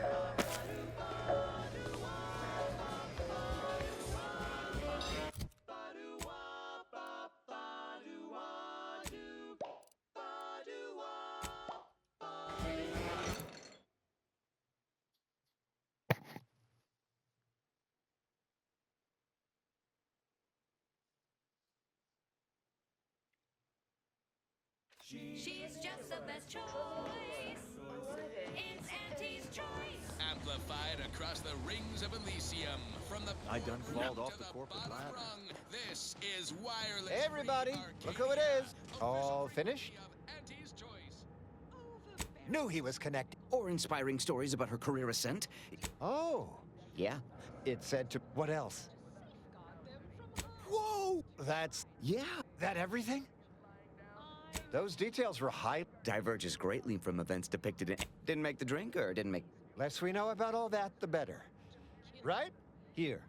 [SPEAKER 2] She's just the best choice. It's Auntie's choice.
[SPEAKER 13] Amplified across the rings of Elysium from the
[SPEAKER 8] I done crawled
[SPEAKER 13] rung
[SPEAKER 8] off
[SPEAKER 13] to
[SPEAKER 8] the corporate
[SPEAKER 13] bottom
[SPEAKER 8] ladder.
[SPEAKER 13] rung. This is wireless.
[SPEAKER 23] Hey everybody, look who it is. All finished?
[SPEAKER 13] Auntie's choice.
[SPEAKER 23] Knew he was connected.
[SPEAKER 24] Or inspiring stories about her career ascent.
[SPEAKER 23] Oh,
[SPEAKER 24] Yeah.
[SPEAKER 23] it said to. What else? Whoa! That's.
[SPEAKER 24] Yeah.
[SPEAKER 23] That everything? Those details were high.
[SPEAKER 24] Diverges greatly from events depicted in. Didn't make the drink or didn't make.
[SPEAKER 23] Less we know about all that, the better. Right? Here.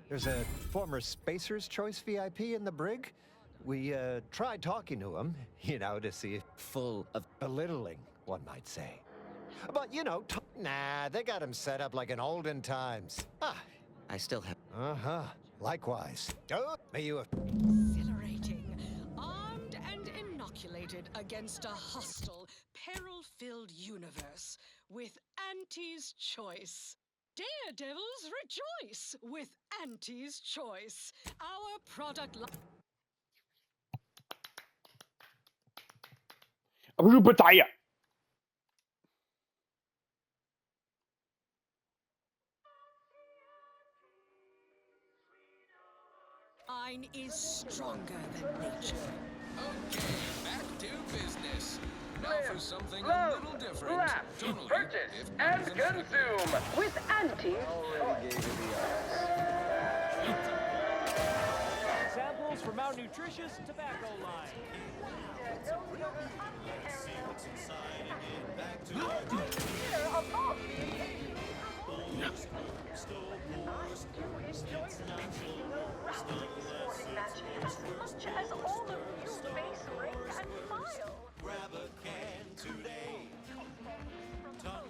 [SPEAKER 23] There's a former Spacer's Choice VIP in the brig. We tried talking to him, to see if.
[SPEAKER 24] Full of.
[SPEAKER 23] Belittling, one might say. But, nah, they got him set up like in olden times. Ah.
[SPEAKER 24] I still have.
[SPEAKER 23] Uh-huh. Likewise. Oh, may you have.
[SPEAKER 9] Exhilarating. Armed and inoculated against a hostile, peril-filled universe with Auntie's choice. Daredevils rejoice with Auntie's choice. Our product line. Line is stronger than nature.
[SPEAKER 13] Okay, back to business. Now for something a
[SPEAKER 22] Love,
[SPEAKER 13] little different.
[SPEAKER 22] laugh,
[SPEAKER 13] Totally.
[SPEAKER 22] purchase,
[SPEAKER 13] if
[SPEAKER 22] and
[SPEAKER 13] not as effective.
[SPEAKER 22] consume with Auntie's choice.
[SPEAKER 21] Samples from our nutritious tobacco line.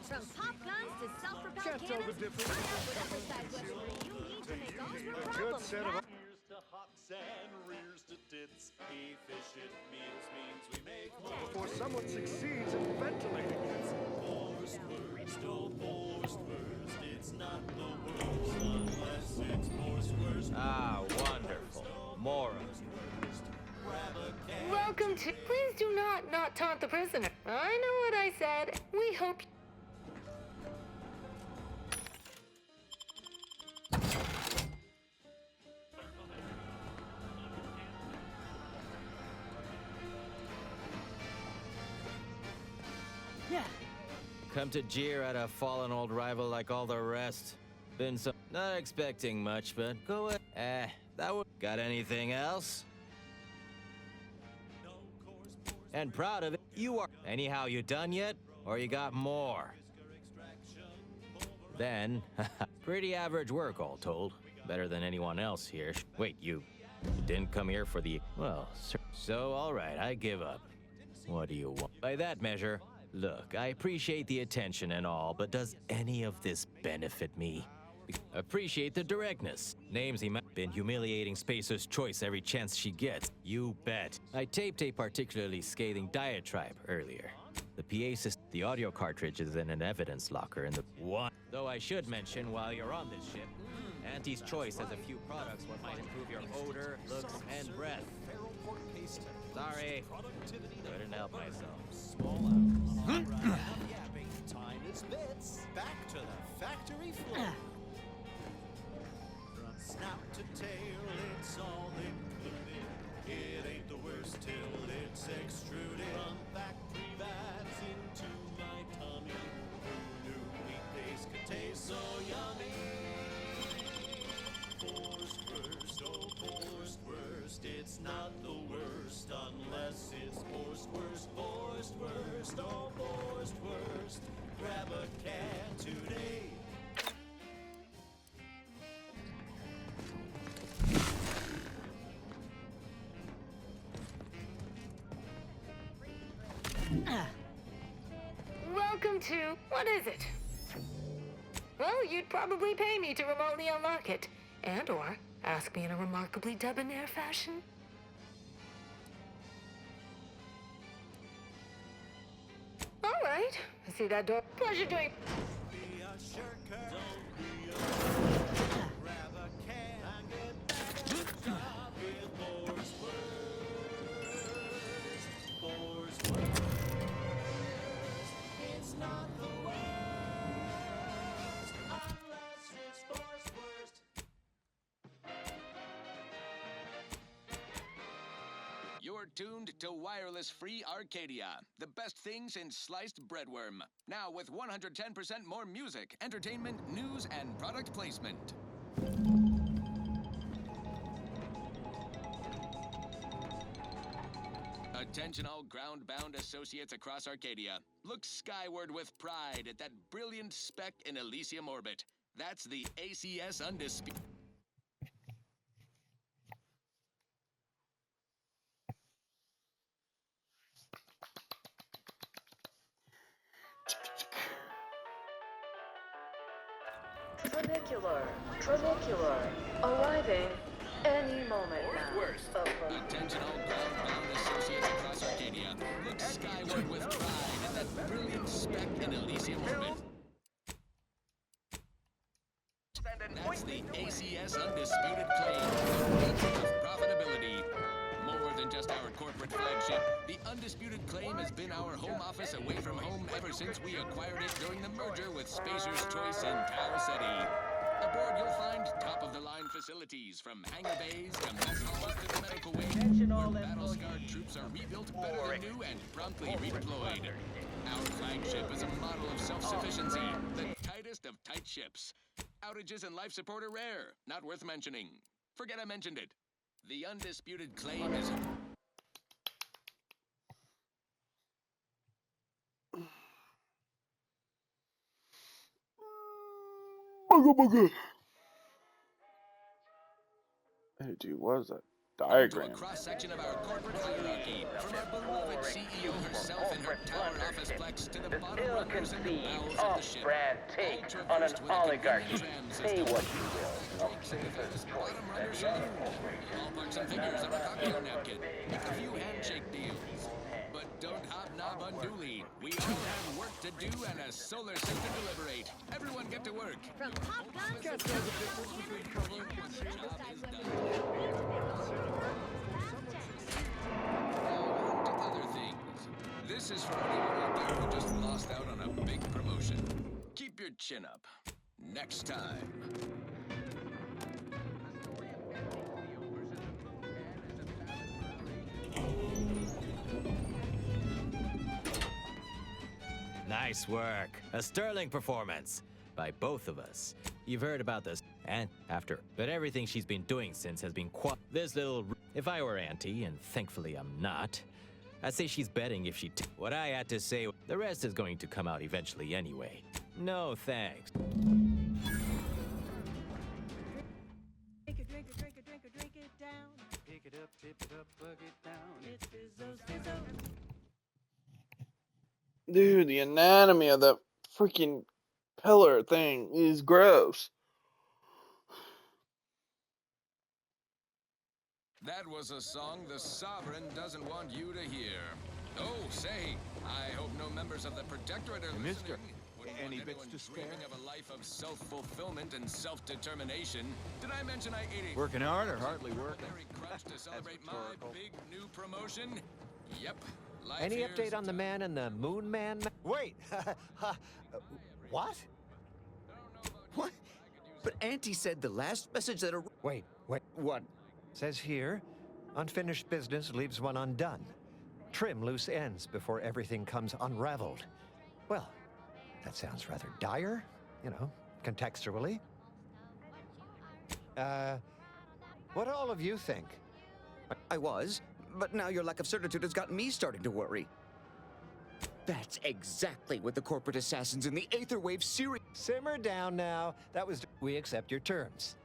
[SPEAKER 2] From pop guns to self-propelled
[SPEAKER 5] Can't tell the
[SPEAKER 2] cannons,
[SPEAKER 5] difference.
[SPEAKER 2] find out whatever size weaponry you need to make all your
[SPEAKER 5] Good
[SPEAKER 2] problems
[SPEAKER 5] set of.
[SPEAKER 17] Here's to hops and rears to tits. Efficient means we make more.
[SPEAKER 5] Before someone succeeds in ventilating it.
[SPEAKER 17] Forced words, no forced words. It's not the worst unless it's forced words.
[SPEAKER 8] Ah, wonderful. More of it.
[SPEAKER 19] Welcome to. Please do not taunt the prisoner. I know what I said. We hope.
[SPEAKER 10] Yeah.
[SPEAKER 8] Come to jeer at a fallen old rival like all the rest. Been so. Not expecting much, but go ahead. That would. Got anything else? And proud of it. You are. Anyhow, you done yet? Or you got more? Then, pretty average work all told. Better than anyone else here. Wait, you didn't come here for the... Well, so all right, I give up. What do you want? By that measure, look, I appreciate the attention and all, but does any of this benefit me? Appreciate the directness. Names he might been humiliating Spacer's Choice every chance she gets. You bet. I taped a particularly scathing diatribe earlier. The PA system, the audio cartridge is in an evidence locker in the one. Though I should mention, while you're on this ship, Auntie's Choice has a few products that might improve your odor, looks, and breath. Sorry, couldn't help myself.
[SPEAKER 12] Time is bits. Back to the factory floor. From snout to tail, it's all included. It ain't the worst till it's extruded. From factory vats into my tummy. Who knew weekdays could taste so yummy? Forced worst, oh forced worst. It's not the worst unless it's forced worst, forced worst, oh forced worst. Grab a can today.
[SPEAKER 19] Welcome to... what is it? Well, you'd probably pay me to remotely unlock it. And/or ask me in a remarkably debonair fashion. All right. I see that door. Pleasure doing...
[SPEAKER 12] Be a shirker. Don't be a grab a can and get back to the job with forced worst. Forced worst. It's not the worst unless it's forced worst.
[SPEAKER 13] You're tuned to Wireless Free Arcadia, the best thing since sliced breadworm. Now with 110% more music, entertainment, news, and product placement. Attention all ground-bound associates across Arcadia. Look skyward with pride at that brilliant speck in Elysium orbit. That's the ACS Undisputed.
[SPEAKER 11] Trabecular, arriving any moment now.
[SPEAKER 13] Attention all ground-bound associates across Arcadia. Look skyward with pride at that brilliant speck in Elysium orbit. That's the ACS Undisputed Claim, the engine of profitability. More than just our corporate flagship, the Undisputed Claim has been our home office away from home ever since we acquired it during the merger with Spacer's Choice in Tau City. Aboard, you'll find top-of-the-line facilities, from hangar bays to mess halls to the medical wing, where battle-scarred troops are rebuilt better than new and promptly redeployed. Our flagship is a model of self-sufficiency, the tightest of tight ships. Outages and life support are rare, not worth mentioning. Forget I mentioned it. The Undisputed Claim is...
[SPEAKER 1] Hey, dude, what is that diagram?
[SPEAKER 13] A cross-section of our corporate hierarchy, from our beloved CEO herself in her tower office plex to the bottom runners in the bowels of the ship.
[SPEAKER 22] Off-brand take on an oligarchy. Say what you will.
[SPEAKER 13] Bottom runners are ballparks and figures on a cocktail napkin. Make a few handshake deals. But don't hobnob unduly. We all have work to do and a solar system to liberate. Everyone get to work.
[SPEAKER 2] From Top Gun to
[SPEAKER 13] Other things. This is for anyone out there who just lost out on a big promotion. Keep your chin up. Next time.
[SPEAKER 8] Nice work. A sterling performance by both of us. You've heard about this, and after. But everything she's been doing since has been this little... If I were Auntie, and thankfully I'm not, I'd say she's betting if she... What I had to say, the rest is going to come out eventually anyway. No thanks.
[SPEAKER 4] Tip it up, plug it down. It's Fizzo's Fizzo.
[SPEAKER 1] Dude, the anatomy of that freaking pillar thing is gross.
[SPEAKER 13] That was a song the Sovereign doesn't want you to hear. Oh, say, I hope no members of the Protectorate are listening. Any bits to spare? Dreaming of a life of self-fulfillment and self-determination. Did I mention I ate a
[SPEAKER 20] Working hard or hardly working?
[SPEAKER 13] crunch to celebrate my big new promotion? Yep. Life
[SPEAKER 23] Any
[SPEAKER 13] here's
[SPEAKER 23] update on the man in the Moon Man? Wait! What?
[SPEAKER 24] What? But Auntie said the last message that...
[SPEAKER 23] Wait.
[SPEAKER 24] What?
[SPEAKER 23] Says here, unfinished business leaves one undone. Trim loose ends before everything comes unraveled. Well, that sounds rather dire, you know, contextually. What do all of you think?
[SPEAKER 24] I was, but now your lack of certitude has got me starting to worry. That's exactly what the corporate assassins in the Aetherwave series...
[SPEAKER 23] Simmer down now. That was... We accept your terms.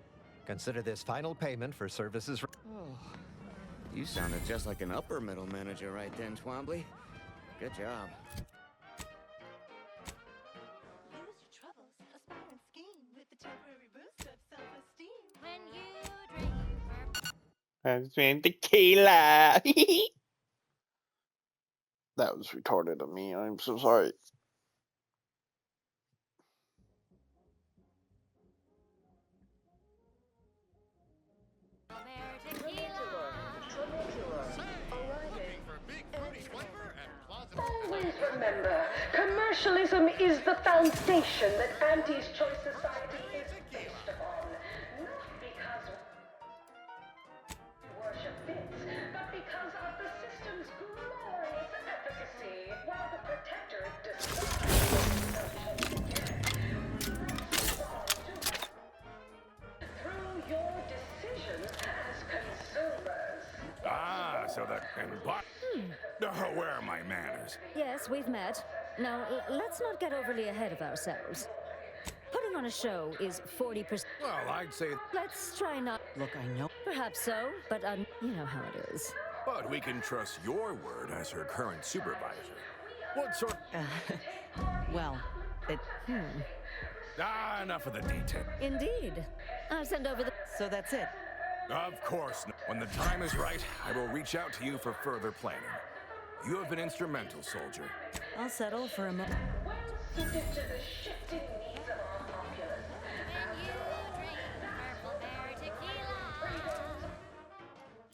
[SPEAKER 23] Consider this final payment for services...
[SPEAKER 24] Oh, you sounded just like an upper middle manager right then, Twombly. Good job.
[SPEAKER 1] That's been tequila. That was retarded of me. I'm so sorry.
[SPEAKER 14] Always remember, commercialism is the foundation that Auntie's Choice Society is based upon. Not because we worship bits, but because of the system's glorious efficacy, while the Protectorate through your decisions as consumers.
[SPEAKER 15] Ah, so that and what? Oh, where are my manners?
[SPEAKER 16] Yes, we've met. Now, let's not get overly ahead of ourselves. Putting on a show is 40%.
[SPEAKER 15] Well, I'd say...
[SPEAKER 16] Let's try not...
[SPEAKER 10] Look, I know.
[SPEAKER 16] Perhaps so, but you know how it is.
[SPEAKER 15] But we can trust your word as her current supervisor. What sort...
[SPEAKER 16] Well,
[SPEAKER 15] enough of the detail.
[SPEAKER 16] Indeed. I'll send over the...
[SPEAKER 10] So that's it.
[SPEAKER 15] Of course. When the time is right, I will reach out to you for further planning. You have been instrumental, soldier.
[SPEAKER 16] I'll settle for a moment.
[SPEAKER 14] Suited to the shifting needs of our populace.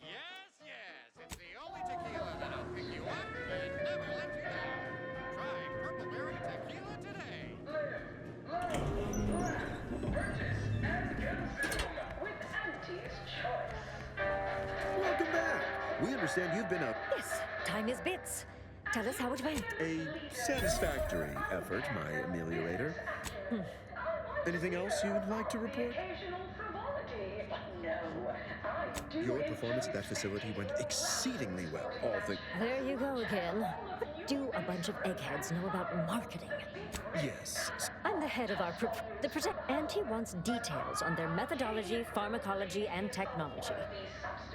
[SPEAKER 12] Yes, it's the only tequila that'll pick you up and never let you down. Try Purple Berry Tequila today.
[SPEAKER 14] With Auntie's Choice.
[SPEAKER 25] Welcome back. We understand you've been
[SPEAKER 16] Yes, time is bits. Tell us how it went.
[SPEAKER 25] a satisfactory effort, my ameliorator. Anything else you'd like to report? Your performance at that facility went exceedingly well. All the...
[SPEAKER 16] There you go again. What do a bunch of eggheads know about marketing?
[SPEAKER 25] Yes.
[SPEAKER 16] I'm the head of our the Protect. Auntie wants details on their methodology, pharmacology, and technology.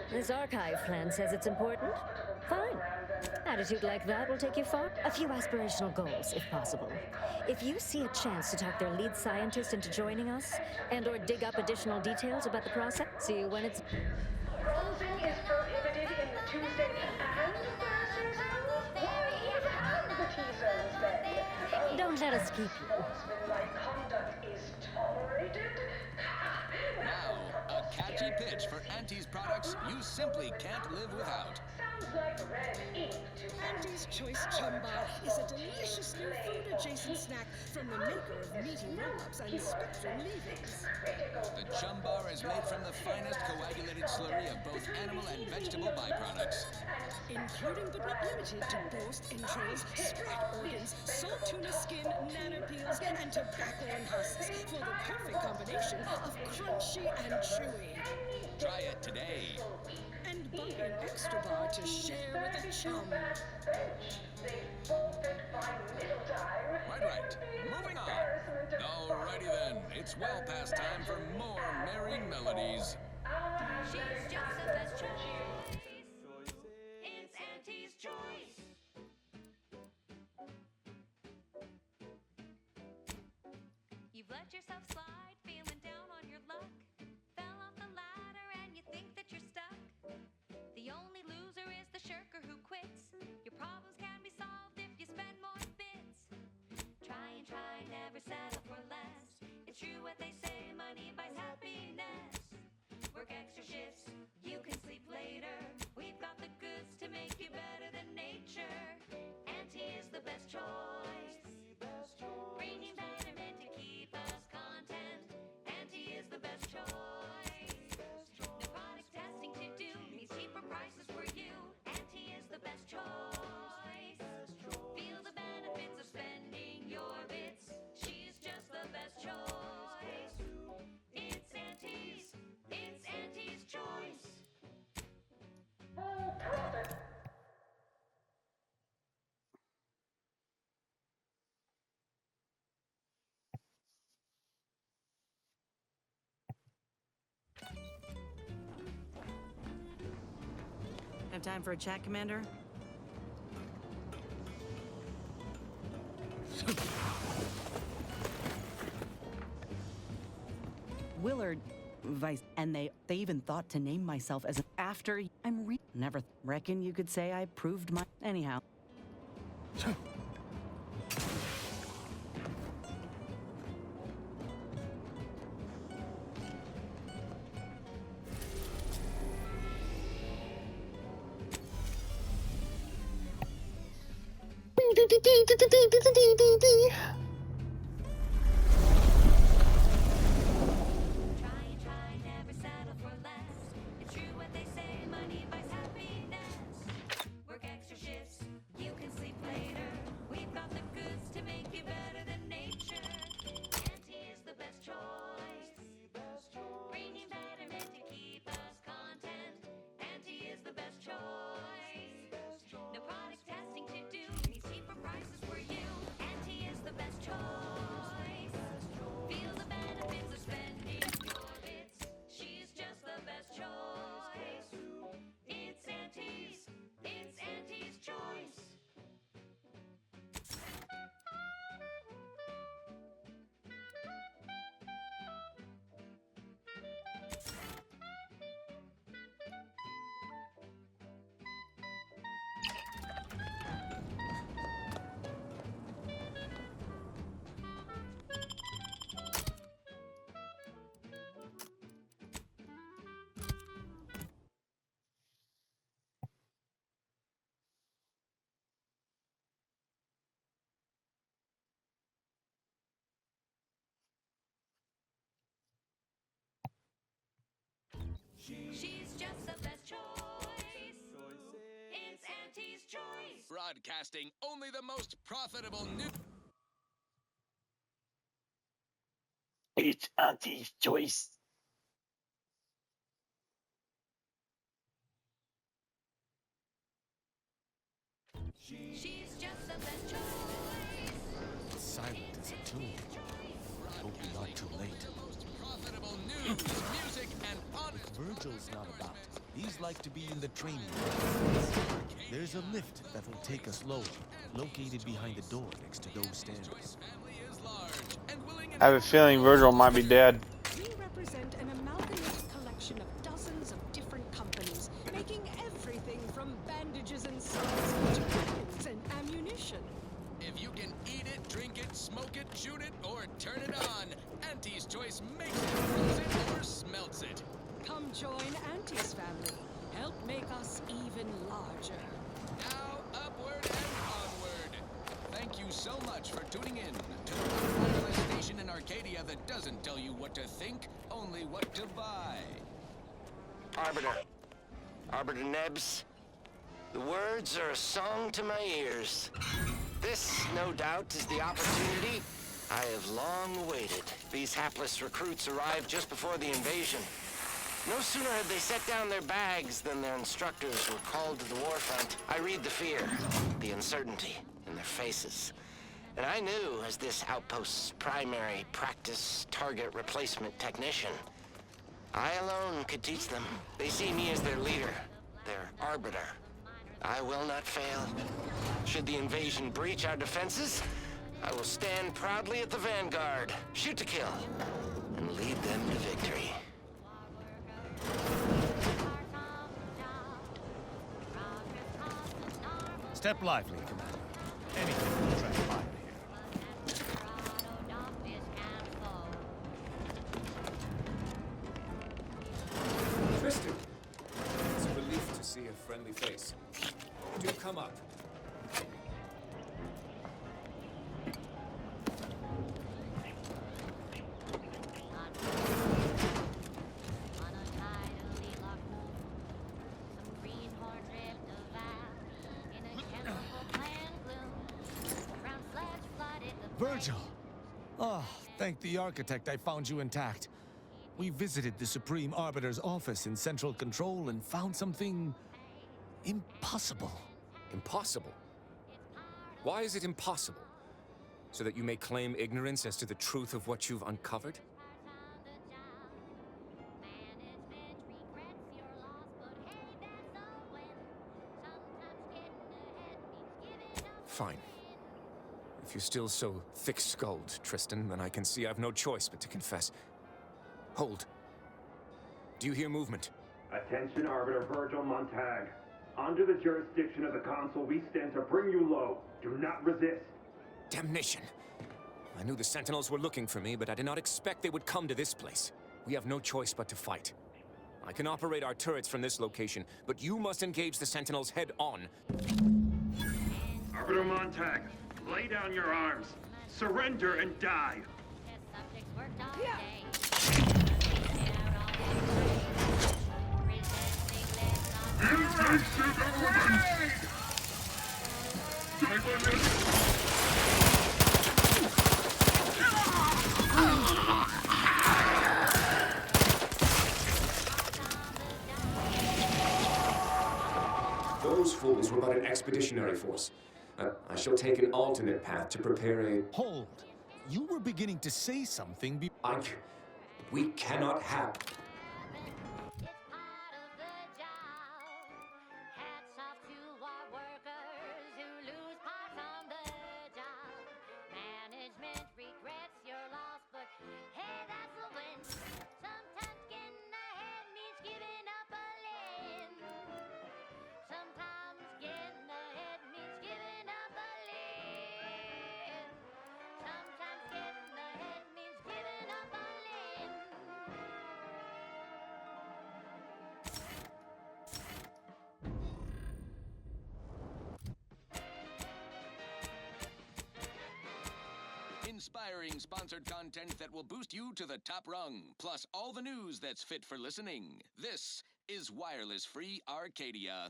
[SPEAKER 16] This archive plan says it's important. Fine. Attitude like that will take you far. A few aspirational goals, if possible. If you see a chance to talk their lead scientist into joining us, and/or dig up additional details about the process, see you when it's...
[SPEAKER 14] Closing is prohibited in the Tuesday and Thursday zones. Why even have the T-zones then?
[SPEAKER 16] Don't let us keep you.
[SPEAKER 14] Sportsmanlike conduct is tolerated.
[SPEAKER 13] Now, a catchy pitch for Auntie's products you simply can't live without.
[SPEAKER 14] Sounds like red ink to
[SPEAKER 26] Auntie's Choice Chum Bar is a delicious new food-adjacent snack from the maker of meaty roll-ups and spectrum leavings.
[SPEAKER 13] The Chum Bar is made from the finest coagulated slurry of both animal and vegetable byproducts.
[SPEAKER 26] Including but not limited to boast entrails, spread organs, salt tuna skin, nanopeels, and tobacco and husks for the perfect combination of crunchy and chewy.
[SPEAKER 13] Try it today.
[SPEAKER 26] And buy an extra bar to share with a chum.
[SPEAKER 13] Right. Moving on. Alrighty then. It's well past time for more merry melodies.
[SPEAKER 14] She's just the best.
[SPEAKER 3] let yourself slide, feeling down on your luck. Fell off the ladder and you think that you're stuck. The only loser is the shirker who quits. Your problems can be solved if you spend more bits. Try and try, never settle for less. It's true what they say, money buys happiness. Work extra shifts, you can sleep later. We've got the goods to make you better than nature. Auntie is the best choice. Bringing betterment to keep us content. Auntie is the best choice. No product testing to do, means cheaper prices for you. Auntie is the best choice. Feel the benefits of spending your bits. She's just the best choice. It's Auntie's choice.
[SPEAKER 10] Have time for a chat, Commander? Willard, Vice, and they even thought to name myself as after I'm never reckon you could say I proved my anyhow.
[SPEAKER 3] She's just the best choice. It's Auntie's choice.
[SPEAKER 13] Broadcasting only the most profitable news.
[SPEAKER 1] It's Auntie's choice.
[SPEAKER 3] She's just the best choice.
[SPEAKER 5] Silent as a tomb. Hope you're not too late.
[SPEAKER 13] Profitable news, music, and honest.
[SPEAKER 6] Virgil's not about. He's like to be in the training room. There's a lift that will take us lower, located behind the door next to those stairs.
[SPEAKER 1] I have a feeling Virgil might be dead.
[SPEAKER 26] We represent an amalgamated collection of dozens of different companies, making everything from bandages and swords to weapons and ammunition.
[SPEAKER 13] If you can eat it, drink it, smoke it, shoot it, or turn it on, Auntie's Choice makes it, froze it, or smelts it.
[SPEAKER 26] Come join Auntie's family. Help make us even larger.
[SPEAKER 13] Now, upward and onward. Thank you so much for tuning in to the wireless station in Arcadia that doesn't tell you what to think, only what to buy.
[SPEAKER 7] Arbiter Nebs, the words are a song to my ears. This, no doubt, is the opportunity I have long awaited. These hapless recruits arrived just before the invasion. No sooner had they set down their bags than their instructors were called to the war front. I read the fear, the uncertainty in their faces. And I knew, as this outpost's primary practice target replacement technician, I alone could teach them. They see me as their leader, their arbiter. I will not fail. Should the invasion breach our defenses, I will stand proudly at the vanguard, shoot to kill, and lead them to victory.
[SPEAKER 6] Step lively, Commander. Anything can transpire here.
[SPEAKER 9] Tristan, it's a relief to see a friendly face. Do come up.
[SPEAKER 6] Virgil! Oh, thank the architect I found you intact. We visited the Supreme Arbiter's office in Central Control and found something impossible.
[SPEAKER 9] Impossible? Why is it impossible? So that you may claim ignorance as to the truth of what you've uncovered? Fine. If you're still so thick-skulled, Tristan, then I can see I've no choice but to confess. Hold. Do you hear movement?
[SPEAKER 11] Attention, Arbiter Virgil Montag. Under the jurisdiction of the Council, we stand to bring you low. Do not resist.
[SPEAKER 9] Damnation! I knew the Sentinels were looking for me, but I did not expect they would come to this place. We have no choice but to fight. I can operate our turrets from this location, but you must engage the Sentinels head-on.
[SPEAKER 11] Arbiter Montag, lay down your arms. Surrender and die.
[SPEAKER 9] Those fools were but an expeditionary force. I shall take an alternate path to prepare a...
[SPEAKER 6] Hold. You were beginning to say something
[SPEAKER 9] We cannot have...
[SPEAKER 13] Inspiring sponsored content that will boost you to the top rung, plus all the news that's fit for listening. This is Wireless Free Arcadia.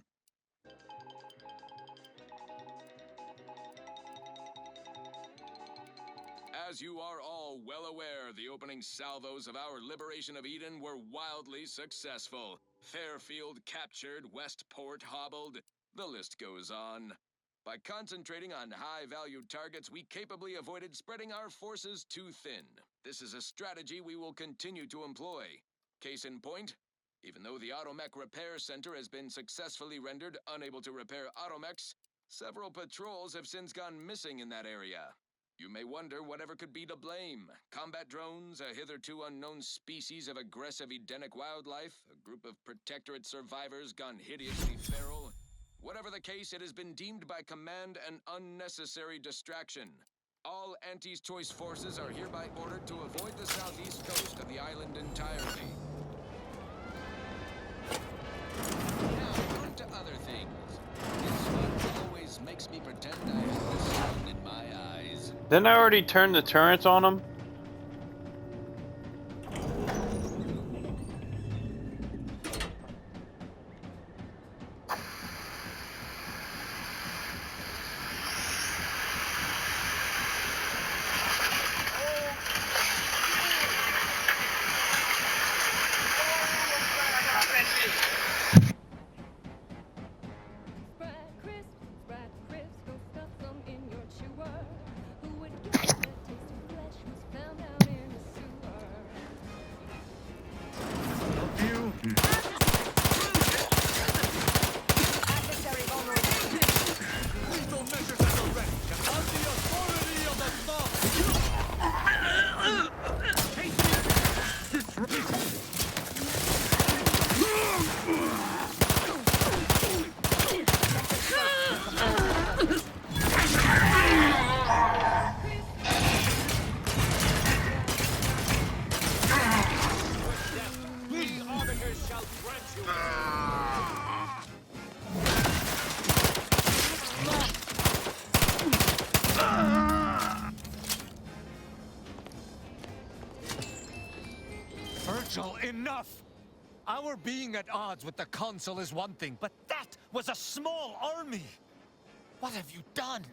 [SPEAKER 13] As you are all well aware, the opening salvos of our liberation of Eden were wildly successful. Fairfield captured, Westport hobbled. The list goes on. By concentrating on high-value targets, we capably avoided spreading our forces too thin. This is a strategy we will continue to employ. Case in point, even though the Automech Repair Center has been successfully rendered unable to repair automechs, several patrols have since gone missing in that area. You may wonder whatever could be to blame. Combat drones, a hitherto unknown species of aggressive Edenic wildlife, a group of Protectorate survivors gone hideously feral. Whatever the case, it has been deemed by Command an unnecessary distraction. All Anti's Choice forces are hereby ordered to avoid the southeast coast of the island entirely. Now, on to other things. This one always makes me pretend I have the sun in my eyes.
[SPEAKER 1] Didn't I already turn the turrets on them?
[SPEAKER 6] Virgil, enough! Our being at odds with the Consul is one thing, but that was a small army! What have you done?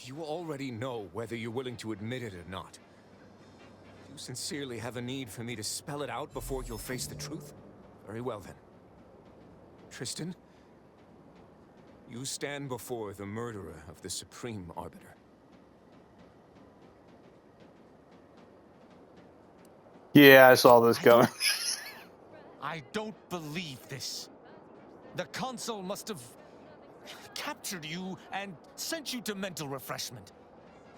[SPEAKER 9] You already know whether you're willing to admit it or not. You sincerely have a need for me to spell it out before you'll face the truth? Very well then. Tristan, you stand before the murderer of the Supreme Arbiter.
[SPEAKER 1] Yeah, I saw this coming.
[SPEAKER 6] I don't believe this. The Consul must have captured you and sent you to mental refreshment.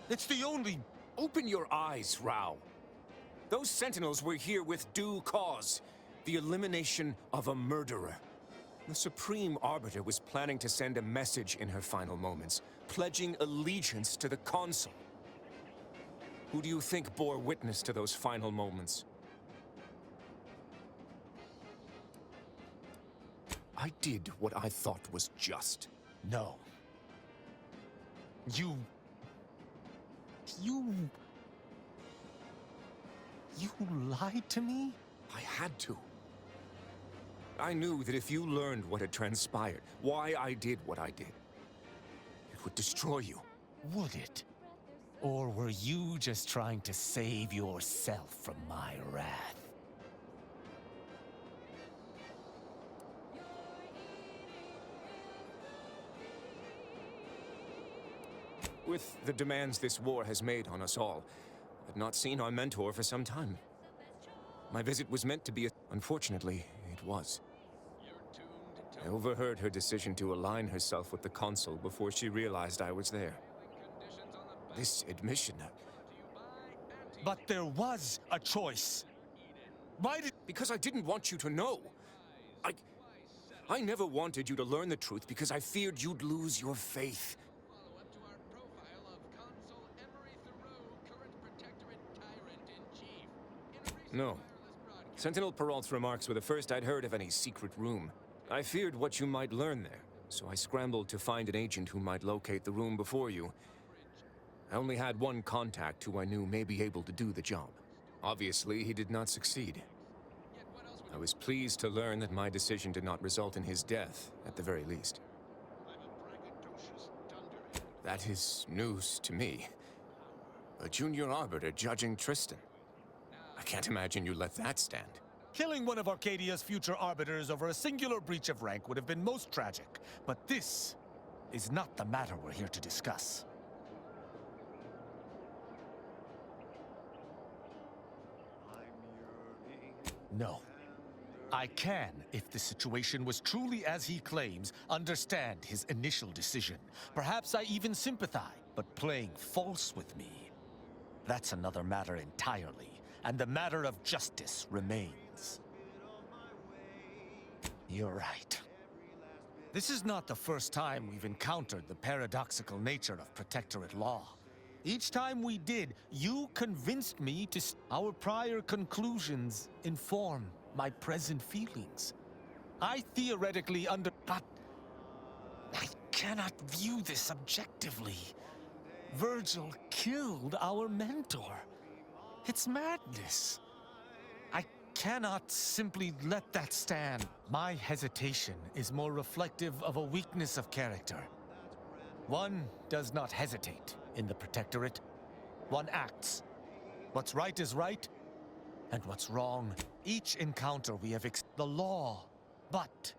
[SPEAKER 6] It's the only...
[SPEAKER 9] Open your eyes, Rao. Those Sentinels were here with due cause. The elimination of a murderer. The Supreme Arbiter was planning to send a message in her final moments, pledging allegiance to the Consul. Who do you think bore witness to those final moments? I did what I thought was just.
[SPEAKER 6] No. You lied to me?
[SPEAKER 9] I had to. I knew that if you learned what had transpired, why I did what I did, it would destroy you.
[SPEAKER 6] Would it? Or were you just trying to save yourself from my wrath?
[SPEAKER 9] With the demands this war has made on us all, I've not seen our mentor for some time. My visit was meant to be unfortunately, it was. I overheard her decision to align herself with the Consul before she realized I was there. This admission...
[SPEAKER 6] But there was a choice. Why did...
[SPEAKER 9] Because I didn't want you to know. I never wanted you to learn the truth because I feared you'd lose your faith. No. Sentinel Peralt's remarks were the first I'd heard of any secret room. I feared what you might learn there, so I scrambled to find an agent who might locate the room before you. I only had one contact who I knew may be able to do the job. Obviously, he did not succeed. I was pleased to learn that my decision did not result in his death, at the very least. That is news to me. A junior arbiter judging Tristan. I can't imagine you let that stand.
[SPEAKER 6] Killing one of Arcadia's future arbiters over a singular breach of rank would have been most tragic. But this is not the matter we're here to discuss. No. I can, if the situation was truly as he claims, understand his initial decision. Perhaps I even sympathize. But playing false with me, that's another matter entirely. And the matter of justice remains. You're right. This is not the first time we've encountered the paradoxical nature of Protectorate law. Each time we did, you convinced me to... Our prior conclusions inform my present feelings. I theoretically but I cannot view this objectively. Virgil killed our mentor. It's madness. I cannot simply let that stand. My hesitation is more reflective of a weakness of character. One does not hesitate in the Protectorate. One acts. What's right is right, and what's wrong. Each encounter we have the law. But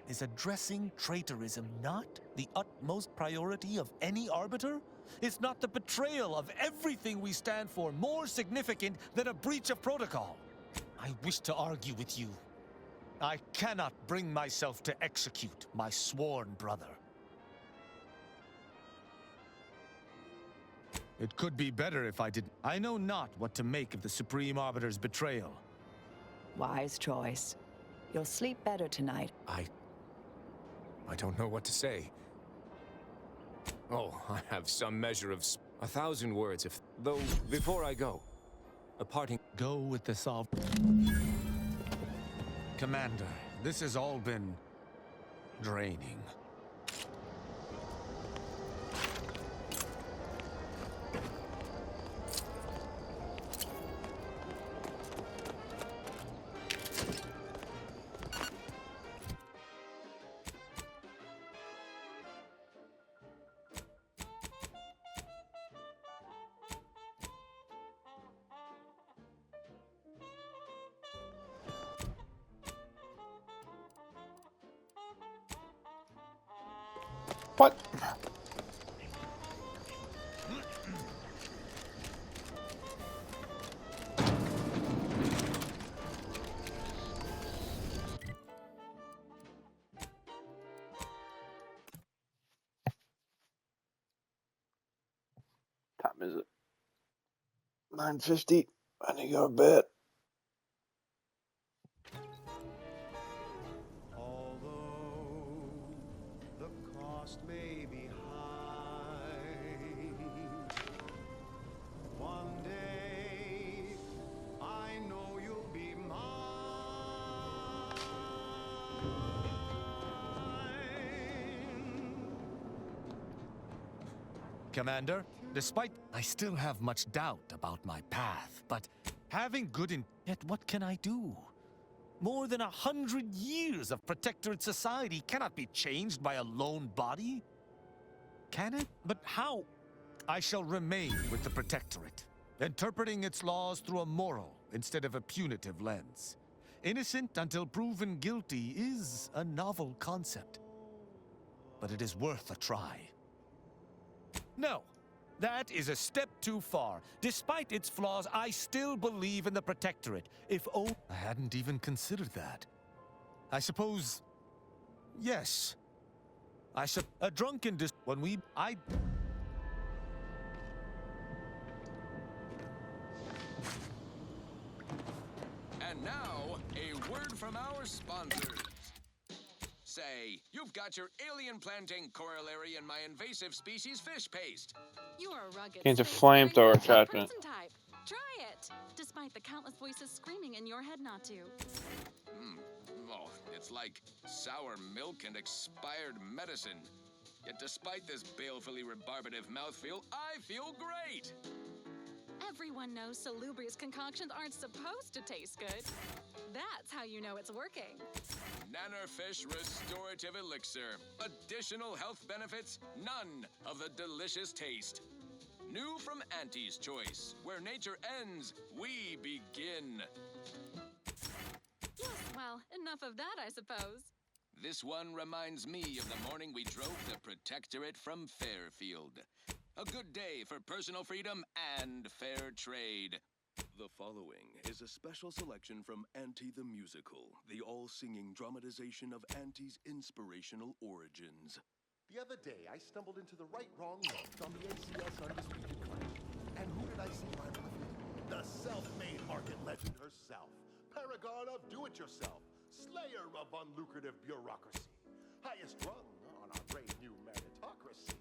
[SPEAKER 6] is addressing traitorism not the utmost priority of any arbiter? Is not the betrayal of everything we stand for more significant than a breach of protocol? I wish to argue with you. I cannot bring myself to execute my sworn brother. It could be better if I did. I know not what to make of the Supreme Arbiter's betrayal.
[SPEAKER 2] Wise choice. You'll sleep better tonight.
[SPEAKER 9] I don't know what to say. Oh, I have some measure of 1,000 words if... Though, before I go, a parting...
[SPEAKER 6] Go with the solve... Commander, this has all been... draining.
[SPEAKER 1] What? Time is it? 9:50. I need to go to bed.
[SPEAKER 12] Although the cost may be high, one day I know you'll be mine.
[SPEAKER 6] Commander, despite I still have much doubt about my path, but having good in yet what can I do? More than 100 years of Protectorate society cannot be changed by a lone body. Can it? But how? I shall remain with the Protectorate, interpreting its laws through a moral instead of a punitive lens. Innocent until proven guilty is a novel concept, but it is worth a try. No, that is a step too far. Despite its flaws, I still believe in the Protectorate. If only I hadn't even considered that. I suppose, yes. A drunken when we
[SPEAKER 13] And now, a word from our sponsors. Say, you've got your alien planting corollary in my invasive species fish paste.
[SPEAKER 8] You are a rugged
[SPEAKER 1] It's a
[SPEAKER 8] space
[SPEAKER 1] flamethrower
[SPEAKER 8] warrior
[SPEAKER 1] attachment.
[SPEAKER 8] person type. Try it, despite the countless voices screaming in your head not to.
[SPEAKER 13] Oh, it's like sour milk and expired medicine. Yet despite this balefully rebarbative mouthfeel, I feel great.
[SPEAKER 8] Everyone knows salubrious concoctions aren't supposed to taste good. That's how you know it's working.
[SPEAKER 13] Nannerfish Restorative Elixir. Additional health benefits, none of the delicious taste. New from Auntie's Choice. Where nature ends, we begin.
[SPEAKER 8] Yes, well, enough of that, I suppose.
[SPEAKER 13] This one reminds me of the morning we drove the Protectorate from Fairfield. A good day for personal freedom and fair trade.
[SPEAKER 25] The following is a special selection from Auntie the Musical, the all-singing dramatization of Auntie's inspirational origins.
[SPEAKER 5] The other day, I stumbled into the right wrong notes on the ACS Undisputed Clash. And who did I see right with? The self-made market legend herself. Paragon of do-it-yourself. Slayer of unlucrative bureaucracy. Highest rung on our brave new meritocracy.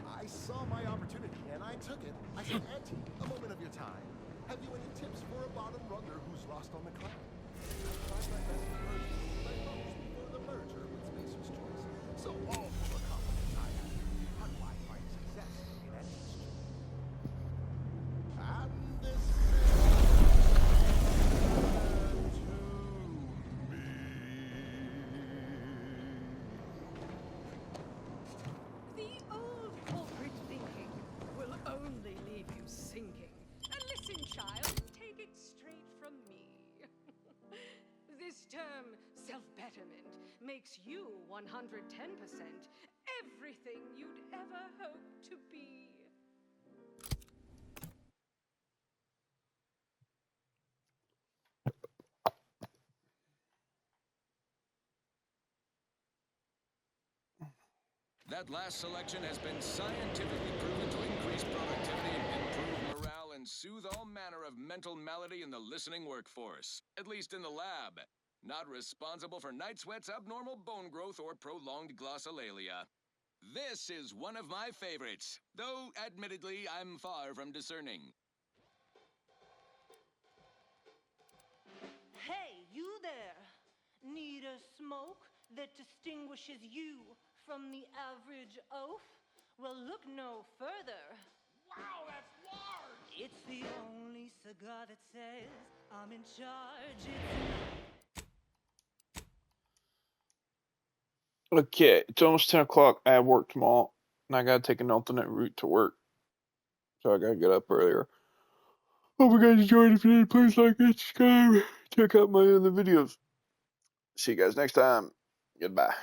[SPEAKER 5] I saw my opportunity and I took it. I said, Auntie, a moment of your time. Have you any tips for a bottom runner who's lost on the climb? I tried my best conversion, but I published before the merger with Spacer's Choice. So all for the compliments I have. How do I find success in Auntie's Choice? And this
[SPEAKER 26] The old corporate thinking will only leave you sinking. And listen, child, take it straight from me. This term, self-betterment, makes you 110% everything you'd ever hope to be.
[SPEAKER 13] That last selection has been scientifically proven to increase productivity, improve morale, and soothe all manner of mental malady in the listening workforce. At least in the lab. Not responsible for night sweats, abnormal bone growth, or prolonged glossolalia. This is one of my favorites, though admittedly I'm far from discerning.
[SPEAKER 17] Hey, you there! Need a smoke that distinguishes you from the average oaf? Well, look no further. Wow, that's large! It's the only cigar that says I'm in charge.
[SPEAKER 1] Okay, it's almost 10 o'clock. I have work tomorrow, and I gotta take an alternate route to work. So I gotta get up earlier. Hope you guys enjoyed. If you did, please like it, subscribe, check out my other videos. See you guys next time. Goodbye.